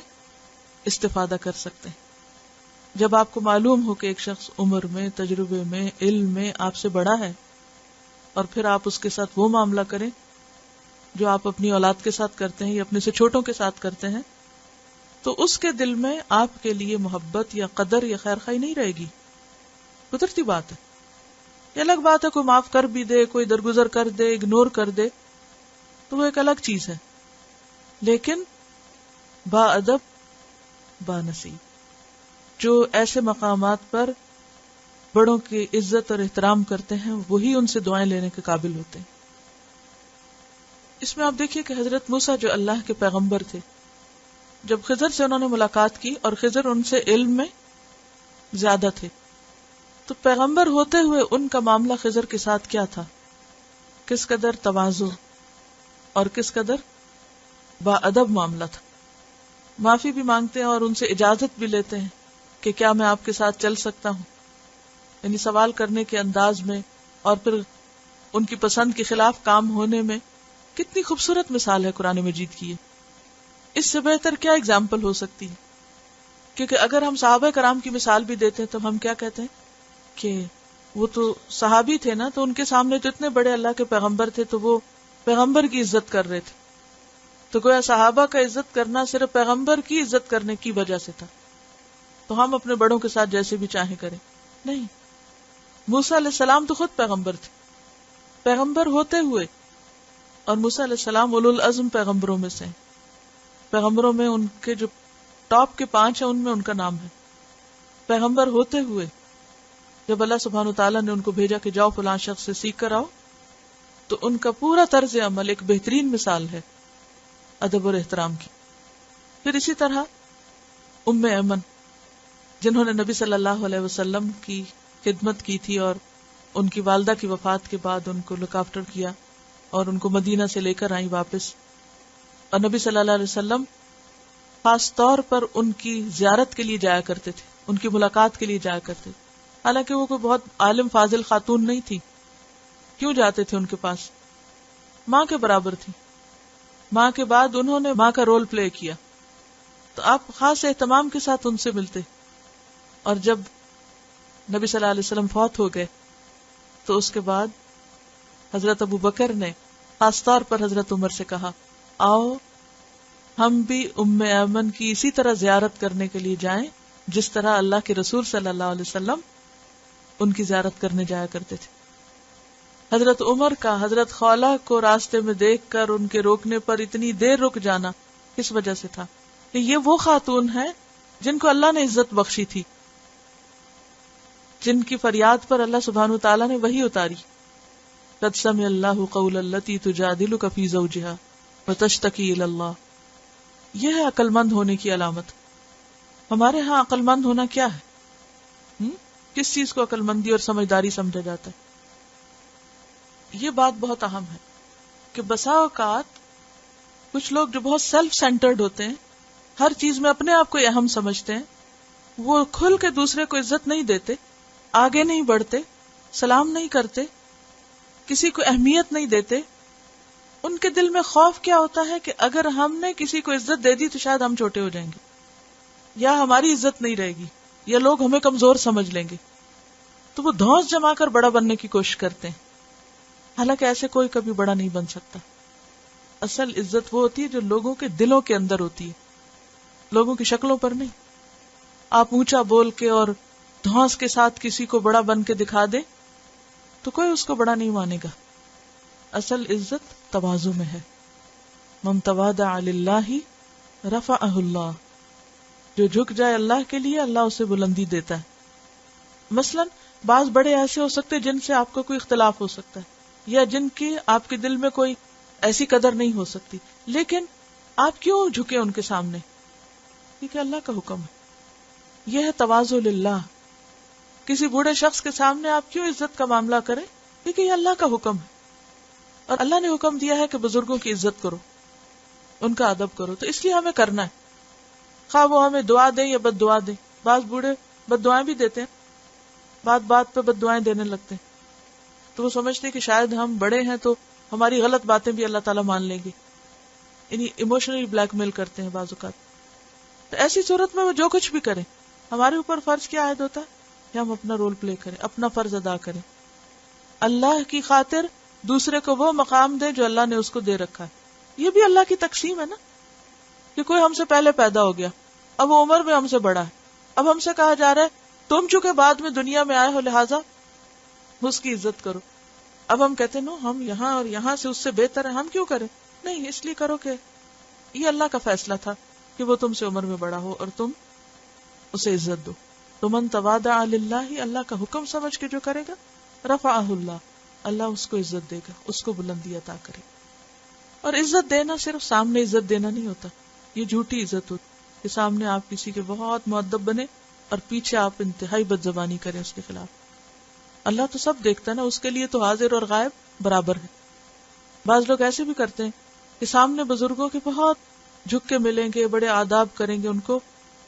استفادہ کر سکتے ہیں. جب آپ کو معلوم ہو کہ ایک شخص عمر میں، تجربے میں، علم میں آپ سے بڑا ہے، اور پھر آپ اس کے ساتھ وہ معاملہ کریں جو آپ اپنی اولاد کے ساتھ کرتے ہیں یا اپنے سے چھوٹوں کے ساتھ کرتے ہیں، تو اس کے دل میں آپ کے لیے محبت یا قدر یا خیر خواہی نہیں رہے گی. قدرتی بات ہے. یہ الگ بات ہے کوئی معاف کر بھی دے، کوئی درگزر کر دے، اگنور کر دے، تو وہ ایک الگ چیز ہے. لیکن با ادب با نصیب، جو ایسے مقامات پر بڑوں کی عزت اور احترام کرتے ہیں وہی ان سے دعائیں لینے کے قابل ہوتے ہیں. اس میں آپ دیکھیے کہ حضرت موسیٰ جو اللہ کے پیغمبر تھے، جب خضر سے انہوں نے ملاقات کی اور خضر ان سے علم میں زیادہ تھے، تو پیغمبر ہوتے ہوئے ان کا معاملہ خضر کے ساتھ کیا تھا؟ کس قدر تواضع اور کس قدر با ادب معاملہ تھا. معافی بھی مانگتے ہیں اور ان سے اجازت بھی لیتے ہیں کہ کیا میں آپ کے ساتھ چل سکتا ہوں، یعنی سوال کرنے کے انداز میں اور پھر ان کی پسند کے خلاف کام ہونے میں. کتنی خوبصورت مثال ہے قرآن مجید کی. اس سے بہتر کیا اگزامپل ہو سکتی ہے؟ کیونکہ اگر ہم صحابہ کرام کی مثال بھی دیتے ہیں تو ہم کیا کہتے ہیں کہ وہ تو صحابی تھے نا، تو ان کے سامنے جو اتنے بڑے اللہ کے پیغمبر تھے تو وہ پیغمبر کی عزت کر رہے تھے. تو گویا صحابہ کا عزت کرنا صرف پیغمبر کی عزت کرنے کی وجہ سے تھا. تو ہم اپنے بڑوں کے ساتھ جیسے بھی چاہیں کریں؟ نہیں. موسیٰ علیہ السلام تو خود پیغمبر تھے، پیغمبر ہوتے ہوئے، اور موسیٰ علیہ السلام اولو العزم پیغمبروں میں سے ہیں. پیغمبروں میں ان کے جو ٹاپ کے 5 ہیں ان میں ان کا نام ہے. پیغمبر ہوتے ہوئے جب اللہ سبحانہ وتعالیٰ نے ان کو بھیجا کہ جاؤ فلاں شخص سے سیکھ کر آؤ، تو ان کا پورا طرز عمل ایک بہترین مثال ہے ادب اور احترام کی. پھر اسی طرح ام ایمن جنہوں نے نبی صلی اللہ علیہ وسلم کی خدمت کی تھی اور ان کی والدہ کی وفات کے بعد ان کو لک آفٹر کیا اور ان کو مدینہ سے لے کر آئیں واپس. اور نبی صلی اللہ علیہ وسلم خاص طور پر ان کی زیارت کے لیے جایا کرتے تھے، ان کی ملاقات کے لیے جایا کرتے تھے. حالانکہ وہ کوئی بہت عالم فاضل خاتون نہیں تھی. کیوں جاتے تھے ان کے پاس؟ ماں کے برابر تھی. ماں کے بعد انہوں نے ماں کا رول پلے کیا، تو آپ خاص اہتمام کے ساتھ ان سے ملتے. اور جب نبی صلی اللہ علیہ وسلم فوت ہو گئے تو اس کے بعد حضرت ابو بکر نے خاص طور پر حضرت عمر سے کہا آؤ ہم بھی ام ایمن کی اسی طرح زیارت کرنے کے لیے جائیں جس طرح اللہ کے رسول صلی اللہ علیہ وسلم ان کی زیارت کرنے جایا کرتے تھے. حضرت عمر کا حضرت خولہ کو راستے میں دیکھ کر ان کے روکنے پر اتنی دیر رک جانا کس وجہ سے تھا؟ کہ یہ وہ خاتون ہیں جن کو اللہ نے عزت بخشی تھی، جن کی فریاد پر اللہ سبحانہ وتعالیٰ نے وحی اتاری. قد سمع اللہ قول التی تجادلک فی زوجہا وتشتکی الی اللہ. یہ ہے عقل مند ہونے کی علامت. ہمارے ہاں عقل مند ہونا کیا ہے؟ کس چیز کو عقل مندی اور سمجھداری سمجھا جاتا ہے؟ یہ بات بہت اہم ہے کہ بسا اوقات کچھ لوگ جو بہت سیلف سینٹرڈ ہوتے ہیں، ہر چیز میں اپنے آپ کو اہم سمجھتے ہیں، وہ کھل کے دوسرے کو عزت نہیں دیتے، آگے نہیں بڑھتے، سلام نہیں کرتے، کسی کو اہمیت نہیں دیتے. ان کے دل میں خوف کیا ہوتا ہے کہ اگر ہم نے کسی کو عزت دے دی تو شاید ہم چھوٹے ہو جائیں گے، یا ہماری عزت نہیں رہے گی، یا لوگ ہمیں کمزور سمجھ لیں گے. تو وہ دھونس جما کر بڑا بننے کی کوشش کرتے ہیں، حالانکہ ایسے کوئی کبھی بڑا نہیں بن سکتا. اصل عزت وہ ہوتی ہے جو لوگوں کے دلوں کے اندر ہوتی ہے، لوگوں کی شکلوں پر نہیں. آپ اونچا بول کے اور دھونس کے ساتھ کسی کو بڑا بن کے دکھا دے تو کوئی اس کو بڑا نہیں مانے گا. اصل عزت تواضع میں ہے. من تواضع للہ رفعہ اللہ. جو جھک جائے اللہ کے لیے اللہ اسے بلندی دیتا ہے. مثلا بعض بڑے ایسے ہو سکتے جن سے آپ کو کوئی اختلاف ہو سکتا ہے، یا جن کی آپ کے دل میں کوئی ایسی قدر نہیں ہو سکتی، لیکن آپ کیوں جھکے ان کے سامنے؟ کیونکہ اللہ کا حکم ہے. یہ ہے تواضع للہ. کسی بوڑھے شخص کے سامنے آپ کیوں عزت کا معاملہ کریں؟ کیونکہ یہ اللہ کا حکم ہے، اور اللہ نے حکم دیا ہے کہ بزرگوں کی عزت کرو، ان کا ادب کرو. تو اس لیے ہمیں کرنا ہے، خواہ وہ ہمیں دعا دیں یا بد دعا دیں. بعض بوڑھے بد دعائیں بھی دیتے ہیں، بات بات پہ بد دعائیں دینے لگتے ہیں، تو وہ سمجھتے ہیں کہ شاید ہم بڑے ہیں تو ہماری غلط باتیں بھی اللہ تعالیٰ مان لیں گے. یعنی ایموشنلی بلیک میل کرتے ہیں بعض اوقات. تو ایسی صورت میں وہ جو کچھ بھی کریں، ہمارے اوپر فرض کیا عائد ہوتا ہے کہ ہم اپنا رول پلے کریں، اپنا فرض ادا کریں، اللہ کی خاطر دوسرے کو وہ مقام دیں جو اللہ نے اس کو دے رکھا ہے. یہ بھی اللہ کی تقسیم ہے نا، کہ کوئی ہم سے پہلے پیدا ہو گیا، اب وہ عمر میں ہم سے بڑا ہے، اب ہم سے کہا جا رہا ہے تم چونکہ بعد میں دنیا میں آئے ہو لہٰذا اس کی عزت کرو. اب ہم کہتے ہیں نو ہم یہاں اور یہاں سے اس سے بہتر ہے، ہم کیوں کریں؟ نہیں، اس لیے کرو کہ یہ اللہ کا فیصلہ تھا کہ وہ تم سے عمر میں بڑا ہو اور تم اسے عزت دو. تو من تواضع للہ، اللہ کا حکم سمجھ کے جو کرے گا رفعہ اللہ، اللہ اس کو عزت دے گا، اس کو بلندی عطا کرے. اور عزت دینا صرف سامنے عزت دینا نہیں ہوتا، یہ جھوٹی عزت ہوتی کہ سامنے آپ کسی کے بہت مؤدب بنے اور پیچھے آپ انتہائی بد زبانی کریں اس کے خلاف. اللہ تو سب دیکھتا ہے نا، اس کے لیے تو حاضر اور غائب برابر ہے. بعض لوگ ایسے بھی کرتے ہیں کہ سامنے بزرگوں کے بہت جھک کے ملیں گے، بڑے آداب کریں گے ان کو،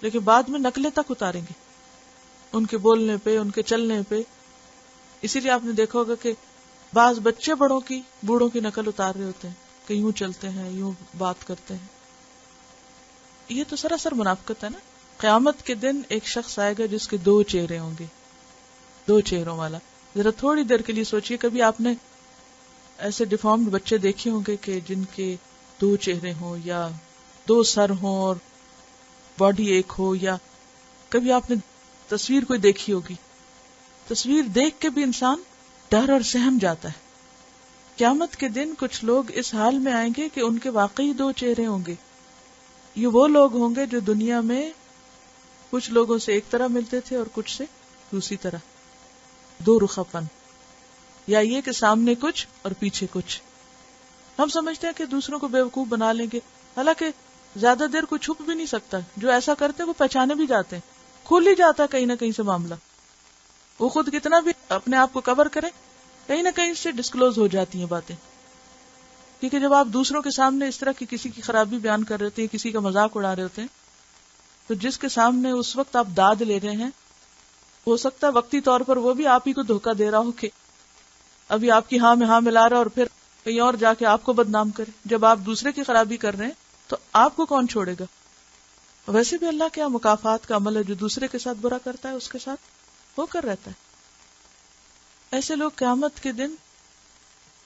لیکن بعد میں نقلیں تک اتاریں گے ان کے بولنے پہ، ان کے چلنے پہ. اسی لیے آپ نے دیکھا ہوگا کہ بعض بچے بوڑھوں کی نقل اتار رہے ہوتے ہیں کہ یوں چلتے ہیں، یوں بات کرتے ہیں. یہ تو سراسر منافقت ہے نا. قیامت کے دن ایک شخص آئے گا جس کے 2 چہرے ہوں گے، 2 چہروں والا. ذرا تھوڑی دیر کے لیے سوچئے، کبھی آپ نے ایسے ڈیفارمڈ بچے دیکھے ہوں گے کہ جن کے 2 چہرے ہوں یا 2 سر ہوں اور باڈی ایک ہو، یا کبھی آپ نے تصویر کوئی دیکھی ہوگی. تصویر دیکھ کے بھی انسان ڈر اور سہم جاتا ہے. قیامت کے دن کچھ لوگ اس حال میں آئیں گے کہ ان کے واقعی 2 چہرے ہوں گے. یہ وہ لوگ ہوں گے جو دنیا میں کچھ لوگوں سے ایک طرح ملتے تھے اور کچھ سے دوسری طرح، 2 رخاپن، یا یہ کہ سامنے کچھ اور پیچھے کچھ. ہم سمجھتے ہیں کہ دوسروں کو بیوقوف بنا لیں گے، حالانکہ زیادہ دیر کوئی چھپ بھی نہیں سکتا. جو ایسا کرتے ہیں وہ پہچانے بھی جاتے ہیں، کھل ہی جاتا ہے کہیں نہ کہیں سے معاملہ. وہ خود کتنا بھی اپنے آپ کو کور کریں، کہیں نہ کہیں سے ڈسکلوز ہو جاتی ہیں باتیں. کیونکہ جب آپ دوسروں کے سامنے اس طرح کی کسی کی خرابی بیان کر رہے ہوتے ہیں، کسی کا مذاق اڑا رہے ہوتے ہیں، تو جس کے سامنے اس وقت آپ داد لے رہے ہیں، ہو سکتا ہے وقتی طور پر وہ بھی آپ ہی کو دھوکہ دے رہا ہو کہ ابھی آپ کی ہاں میں ہاں ملا رہا اور پھر کہیں اور جا کے آپ کو بدنام کرے. جب آپ دوسرے کی خرابی کر رہے ہیں تو آپ کو کون چھوڑے گا؟ ویسے بھی اللہ کے مکافات کا عمل ہے، جو دوسرے کے ساتھ برا کرتا ہے اس کے ساتھ ہو کر رہتا ہے. ایسے لوگ قیامت کے دن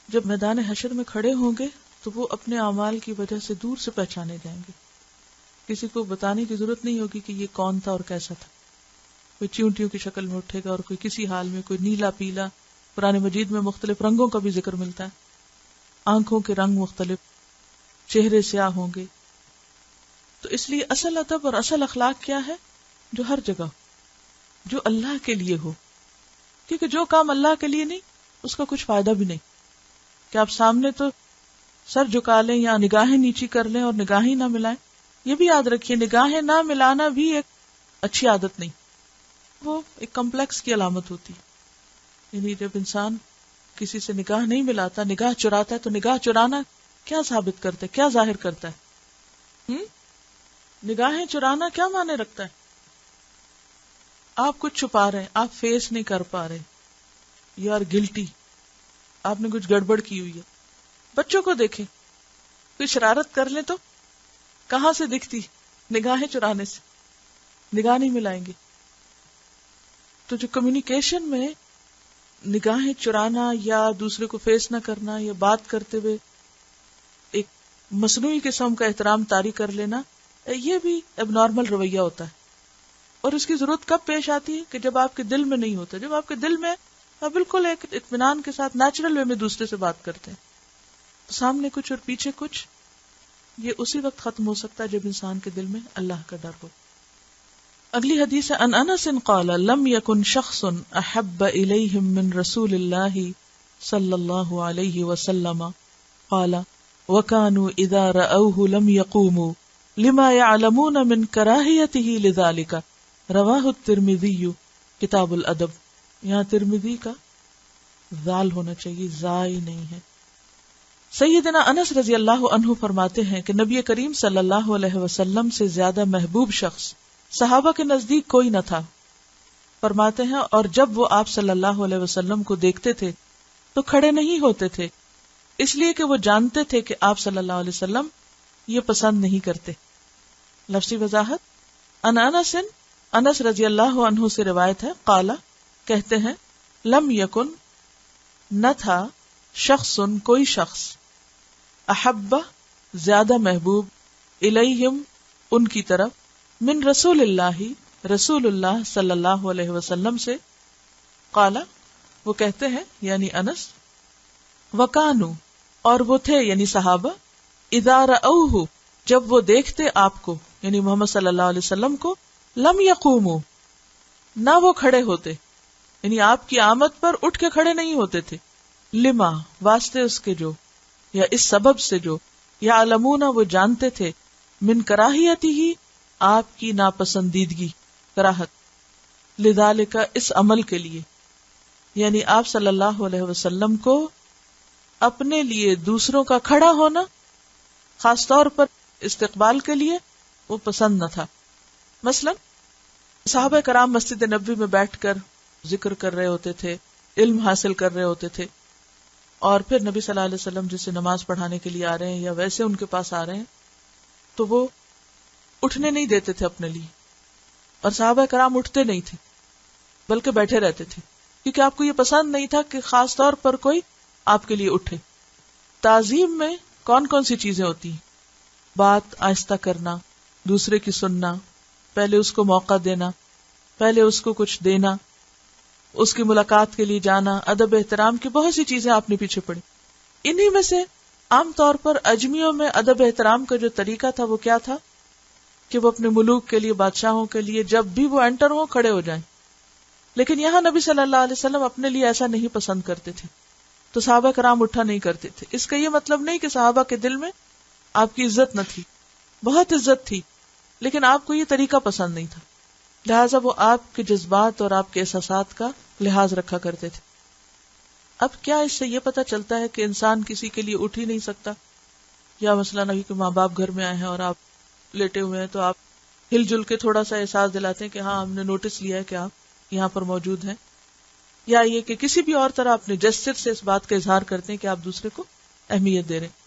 جب میدان حشر میں کھڑے ہوں گے تو وہ اپنے اعمال کی وجہ سے دور سے پہچانے جائیں گے. کسی کو بتانے کی ضرورت نہیں ہوگی کہ یہ کون تھا اور کیسا تھا. کوئی چیونٹیوں کی شکل میں اٹھے گا اور کوئی کسی حال میں، کوئی نیلا پیلا. قرآن مجید میں مختلف رنگوں کا بھی ذکر ملتا ہے، آنکھوں کے رنگ مختلف، چہرے سیاہ ہوں گے. تو اس لیے اصل ادب اور اصل اخلاق کیا ہے؟ جو ہر جگہ، جو اللہ کے لیے ہو. کیونکہ جو کام اللہ کے لیے نہیں اس کا کچھ فائدہ بھی نہیں. کہ آپ سامنے تو سر جھکا لیں یا نگاہیں نیچی کر لیں اور نگاہیں نہ ملائیں. یہ بھی یاد رکھیے نگاہیں نہ ملانا بھی ایک اچھی عادت نہیں، وہ ایک کمپلیکس کی علامت ہوتی ہے. یعنی جب انسان کسی سے نگاہ نہیں ملاتا، نگاہ چراتا ہے، تو نگاہ چرانا کیا ثابت کرتا ہے، کیا ظاہر کرتا ہے؟ نگاہیں چرانا کیا معنی رکھتا ہے؟ آپ کچھ چھپا رہے ہیں، آپ فیس نہیں کر پا رہے، یو آر گلٹی، آپ نے کچھ گڑبڑ کی ہوئی ہے. بچوں کو دیکھیں، کوئی شرارت کر لیں تو کہاں سے دکھتی؟ نگاہیں چرانے سے. نگاہ نہیں ملائیں گے. تو جو کمیونیکیشن میں نگاہیں چرانا یا دوسرے کو فیس نہ کرنا یا بات کرتے ہوئے ایک مصنوعی قسم کا احترام طاری کر لینا، یہ بھی اب نارمل رویہ ہوتا ہے. اور اس کی ضرورت کب پیش آتی ہے؟ کہ جب آپ کے دل میں نہیں ہوتا. جب آپ کے دل میں آپ بالکل ایک اطمینان کے ساتھ نیچرل وے میں دوسرے سے بات کرتے ہیں، سامنے کچھ اور پیچھے کچھ، یہ اسی وقت ختم ہو سکتا ہے جب انسان کے دل میں اللہ کا ڈر ہو. اگلی حدیث ہے ان انس قال لم يكن شخص احب اليهم من رسول الله صلی اللہ علیہ وسلم قال وكانوا اذا رأوه لم يقوموا لما يعلمون من كراهيته لذلك رواه الترمذی کتاب الادب. یہاں ترمذی کا ذال ہونا چاہیے، زائی نہیں ہے. سیدنا انس رضی اللہ عنہ فرماتے ہیں کہ نبی کریم صلی اللہ علیہ وسلم سے زیادہ محبوب شخص صحابہ کے نزدیک کوئی نہ تھا. فرماتے ہیں اور جب وہ آپ صلی اللہ علیہ وسلم کو دیکھتے تھے تو کھڑے نہیں ہوتے تھے، اس لیے کہ وہ جانتے تھے کہ آپ صلی اللہ علیہ وسلم یہ پسند نہیں کرتے. لفظی وضاحت ان انس، انس رضی اللہ عنہ سے روایت ہے، قال کہتے ہیں لم یکن نہ تھا، شخص کوئی شخص، احب زیادہ محبوب، الیہم ان کی طرف، من رسول اللہ رسول اللہ صلی اللہ علیہ وسلم سے. قال وہ کہتے ہیں یعنی انس، وکانو اور وہ تھے یعنی صحابہ، اذا رأوہ جب وہ دیکھتے آپ کو یعنی محمد صلی اللہ علیہ وسلم کو، لم یقوموا نہ وہ کھڑے ہوتے، یعنی آپ کی آمد پر اٹھ کے کھڑے نہیں ہوتے تھے، لما واسطے اس کے جو یا اس سبب سے جو، یا علمون وہ جانتے تھے، من کراہیتی ہی آپ کی ناپسندیدگی، کراہت، لذالک اس عمل کے لیے، یعنی آپ صلی اللہ علیہ وسلم کو اپنے لیے دوسروں کا کھڑا ہونا، خاص طور پر استقبال کے لیے، وہ پسند نہ تھا. مثلا صحابہ کرام مسجد نبوی میں بیٹھ کر ذکر کر رہے ہوتے تھے، علم حاصل کر رہے ہوتے تھے، اور پھر نبی صلی اللہ علیہ وسلم جسے نماز پڑھانے کے لیے آ رہے ہیں یا ویسے ان کے پاس آ رہے ہیں تو وہ اٹھنے نہیں دیتے تھے اپنے لیے، اور صحابہ کرام اٹھتے نہیں تھے بلکہ بیٹھے رہتے تھے، کیونکہ آپ کو یہ پسند نہیں تھا کہ خاص طور پر کوئی آپ کے لیے اٹھے. تعظیم میں کون کون سی چیزیں ہوتی ہیں؟ بات آہستہ کرنا، دوسرے کی سننا، پہلے اس کو موقع دینا، پہلے اس کو کچھ دینا، اس کی ملاقات کے لیے جانا، ادب احترام کی بہت سی چیزیں آپ نے پیچھے پڑی. انہی میں سے عام طور پر اجمیوں میں ادب احترام کا جو طریقہ تھا وہ کیا تھا کہ وہ اپنے ملوک کے لیے، بادشاہوں کے لیے جب بھی وہ انٹر ہوں کھڑے ہو جائیں. لیکن یہاں نبی صلی اللہ علیہ وسلم اپنے لیے ایسا نہیں پسند کرتے تھے، تو صحابہ کرام اٹھا نہیں کرتے تھے. اس کا یہ مطلب نہیں کہ صحابہ کے دل میں آپ کی عزت نہ تھی، بہت عزت تھی، لیکن آپ کو یہ طریقہ پسند نہیں تھا، لہٰذا وہ آپ کے جذبات اور آپ کے احساسات کا لحاظ رکھا کرتے تھے. اب کیا اس سے یہ پتہ چلتا ہے کہ انسان کسی کے لیے اٹھ ہی نہیں سکتا؟ یا مثلا نبی کے ماں باپ گھر میں آئے ہیں اور آپ لیٹے ہوئے ہیں تو آپ ہل جل کے تھوڑا سا احساس دلاتے ہیں کہ ہاں ہم نے نوٹس لیا ہے کہ آپ یہاں پر موجود ہیں، یا یہ کہ کسی بھی اور طرح اپنے جسر سے اس بات کا اظہار کرتے ہیں کہ آپ دوسرے کو اہمیت دے رہے ہیں.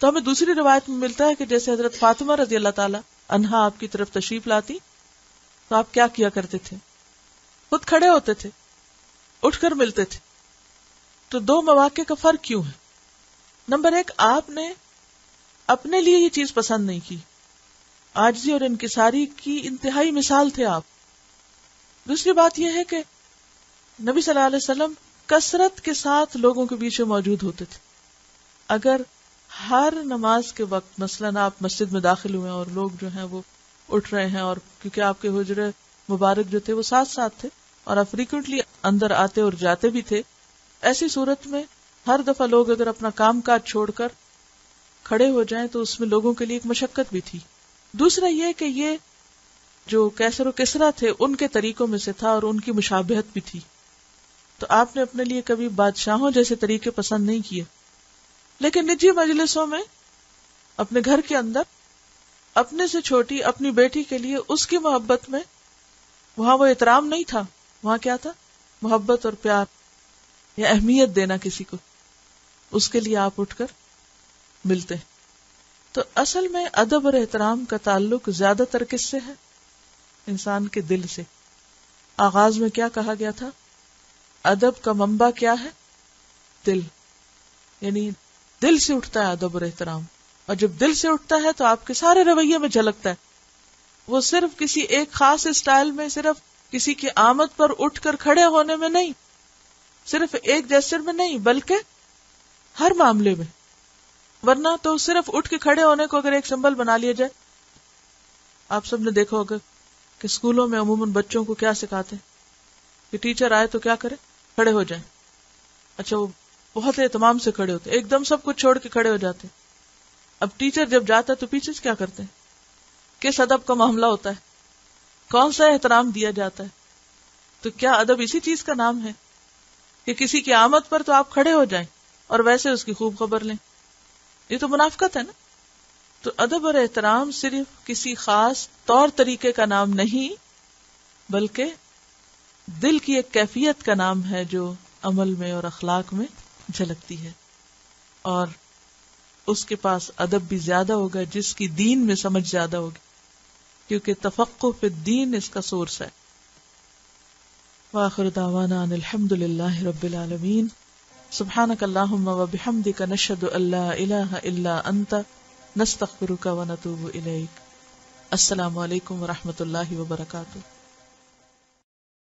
تو ہمیں دوسری روایت میں ملتا ہے کہ جیسے حضرت فاطمہ رضی اللہ تعالی عنہا آپ کی طرف تشریف لاتی تو آپ کیا کیا کرتے تھے؟ خود کھڑے ہوتے تھے، اٹھ کر ملتے تھے. تو دو مواقع کا فرق کیوں ہے؟ نمبر ایک، آپ نے اپنے لیے یہ چیز پسند نہیں کی، عاجزی اور انکساری کی انتہائی مثال تھے آپ. دوسری بات یہ ہے کہ نبی صلی اللہ علیہ وسلم کثرت کے ساتھ لوگوں کے بیچ میں موجود ہوتے تھے. اگر ہر نماز کے وقت مثلاً آپ مسجد میں داخل ہوئے اور لوگ جو ہیں وہ اٹھ رہے ہیں، اور کیونکہ آپ کے حجرے مبارک جو تھے وہ ساتھ ساتھ تھے اور آپ فریکوینٹلی اندر آتے اور جاتے بھی تھے، ایسی صورت میں ہر دفعہ لوگ اگر اپنا کام کاج چھوڑ کر کھڑے ہو جائیں تو اس میں لوگوں کے لیے ایک مشقت بھی تھی. دوسرا یہ کہ یہ جو کیسر و کسرا تھے ان کے طریقوں میں سے تھا اور ان کی مشابہت بھی تھی. تو آپ نے اپنے لیے کبھی بادشاہوں جیسے طریقے پسند نہیں کیے، لیکن نجی مجلسوں میں اپنے گھر کے اندر اپنے سے چھوٹی اپنی بیٹی کے لیے اس کی محبت میں، وہاں وہ احترام نہیں تھا، وہاں کیا تھا؟ محبت اور پیار یا اہمیت دینا کسی کو، اس کے لیے آپ اٹھ کر ملتے ہیں. تو اصل میں ادب اور احترام کا تعلق زیادہ تر کس سے ہے؟ انسان کے دل سے. آغاز میں کیا کہا گیا تھا؟ ادب کا منبع کیا ہے؟ دل. یعنی دل سے اٹھتا ہے ادب اور احترام، اور جب دل سے اٹھتا ہے تو آپ کے سارے رویے میں جھلکتا ہے. وہ صرف کسی ایک خاص اسٹائل میں، صرف کسی کی آمد پر اٹھ کر کھڑے ہونے میں نہیں، صرف ایک جیسر میں نہیں، بلکہ ہر معاملے میں. ورنہ تو صرف اٹھ کے کھڑے ہونے کو اگر ایک سمبل بنا لیا جائے. آپ سب نے دیکھا ہوگا کہ اسکولوں میں عموماً بچوں کو کیا سکھاتے ہیں کہ ٹیچر آئے تو کیا کرے؟ کھڑے ہو جائیں. اچھا، وہ بہت اہتمام سے کھڑے ہوتے، ایک دم سب کچھ چھوڑ کے کھڑے ہو جاتے. اب ٹیچر جب جاتا ہے تو پیچھے سے کیا کرتے ہیں؟ کس ادب کا معاملہ ہوتا ہے؟ کون سا احترام دیا جاتا ہے؟ تو کیا ادب اسی چیز کا نام ہے کہ کسی کی آمد پر تو آپ کھڑے ہو جائیں اور ویسے اس کی خوب خبر لیں؟ یہ تو منافقت ہے نا. تو ادب اور احترام صرف کسی خاص طور طریقے کا نام نہیں، بلکہ دل کی ایک کیفیت کا نام ہے جو عمل میں اور اخلاق میں جھلکتی ہے. اور اس کے پاس ادب بھی زیادہ ہوگا جس کی دین میں سمجھ زیادہ ہوگی، کیونکہ تفقہ فی الدین اس کا سورس ہے. وآخر دعوانا ان الحمد للہ رب العالمین. سبحانک اللہم وبحمدک نشہد ان لا الہ الا انت نستغفرک ونتوب الیک. السلام علیکم ورحمۃ اللہ وبرکاتہ.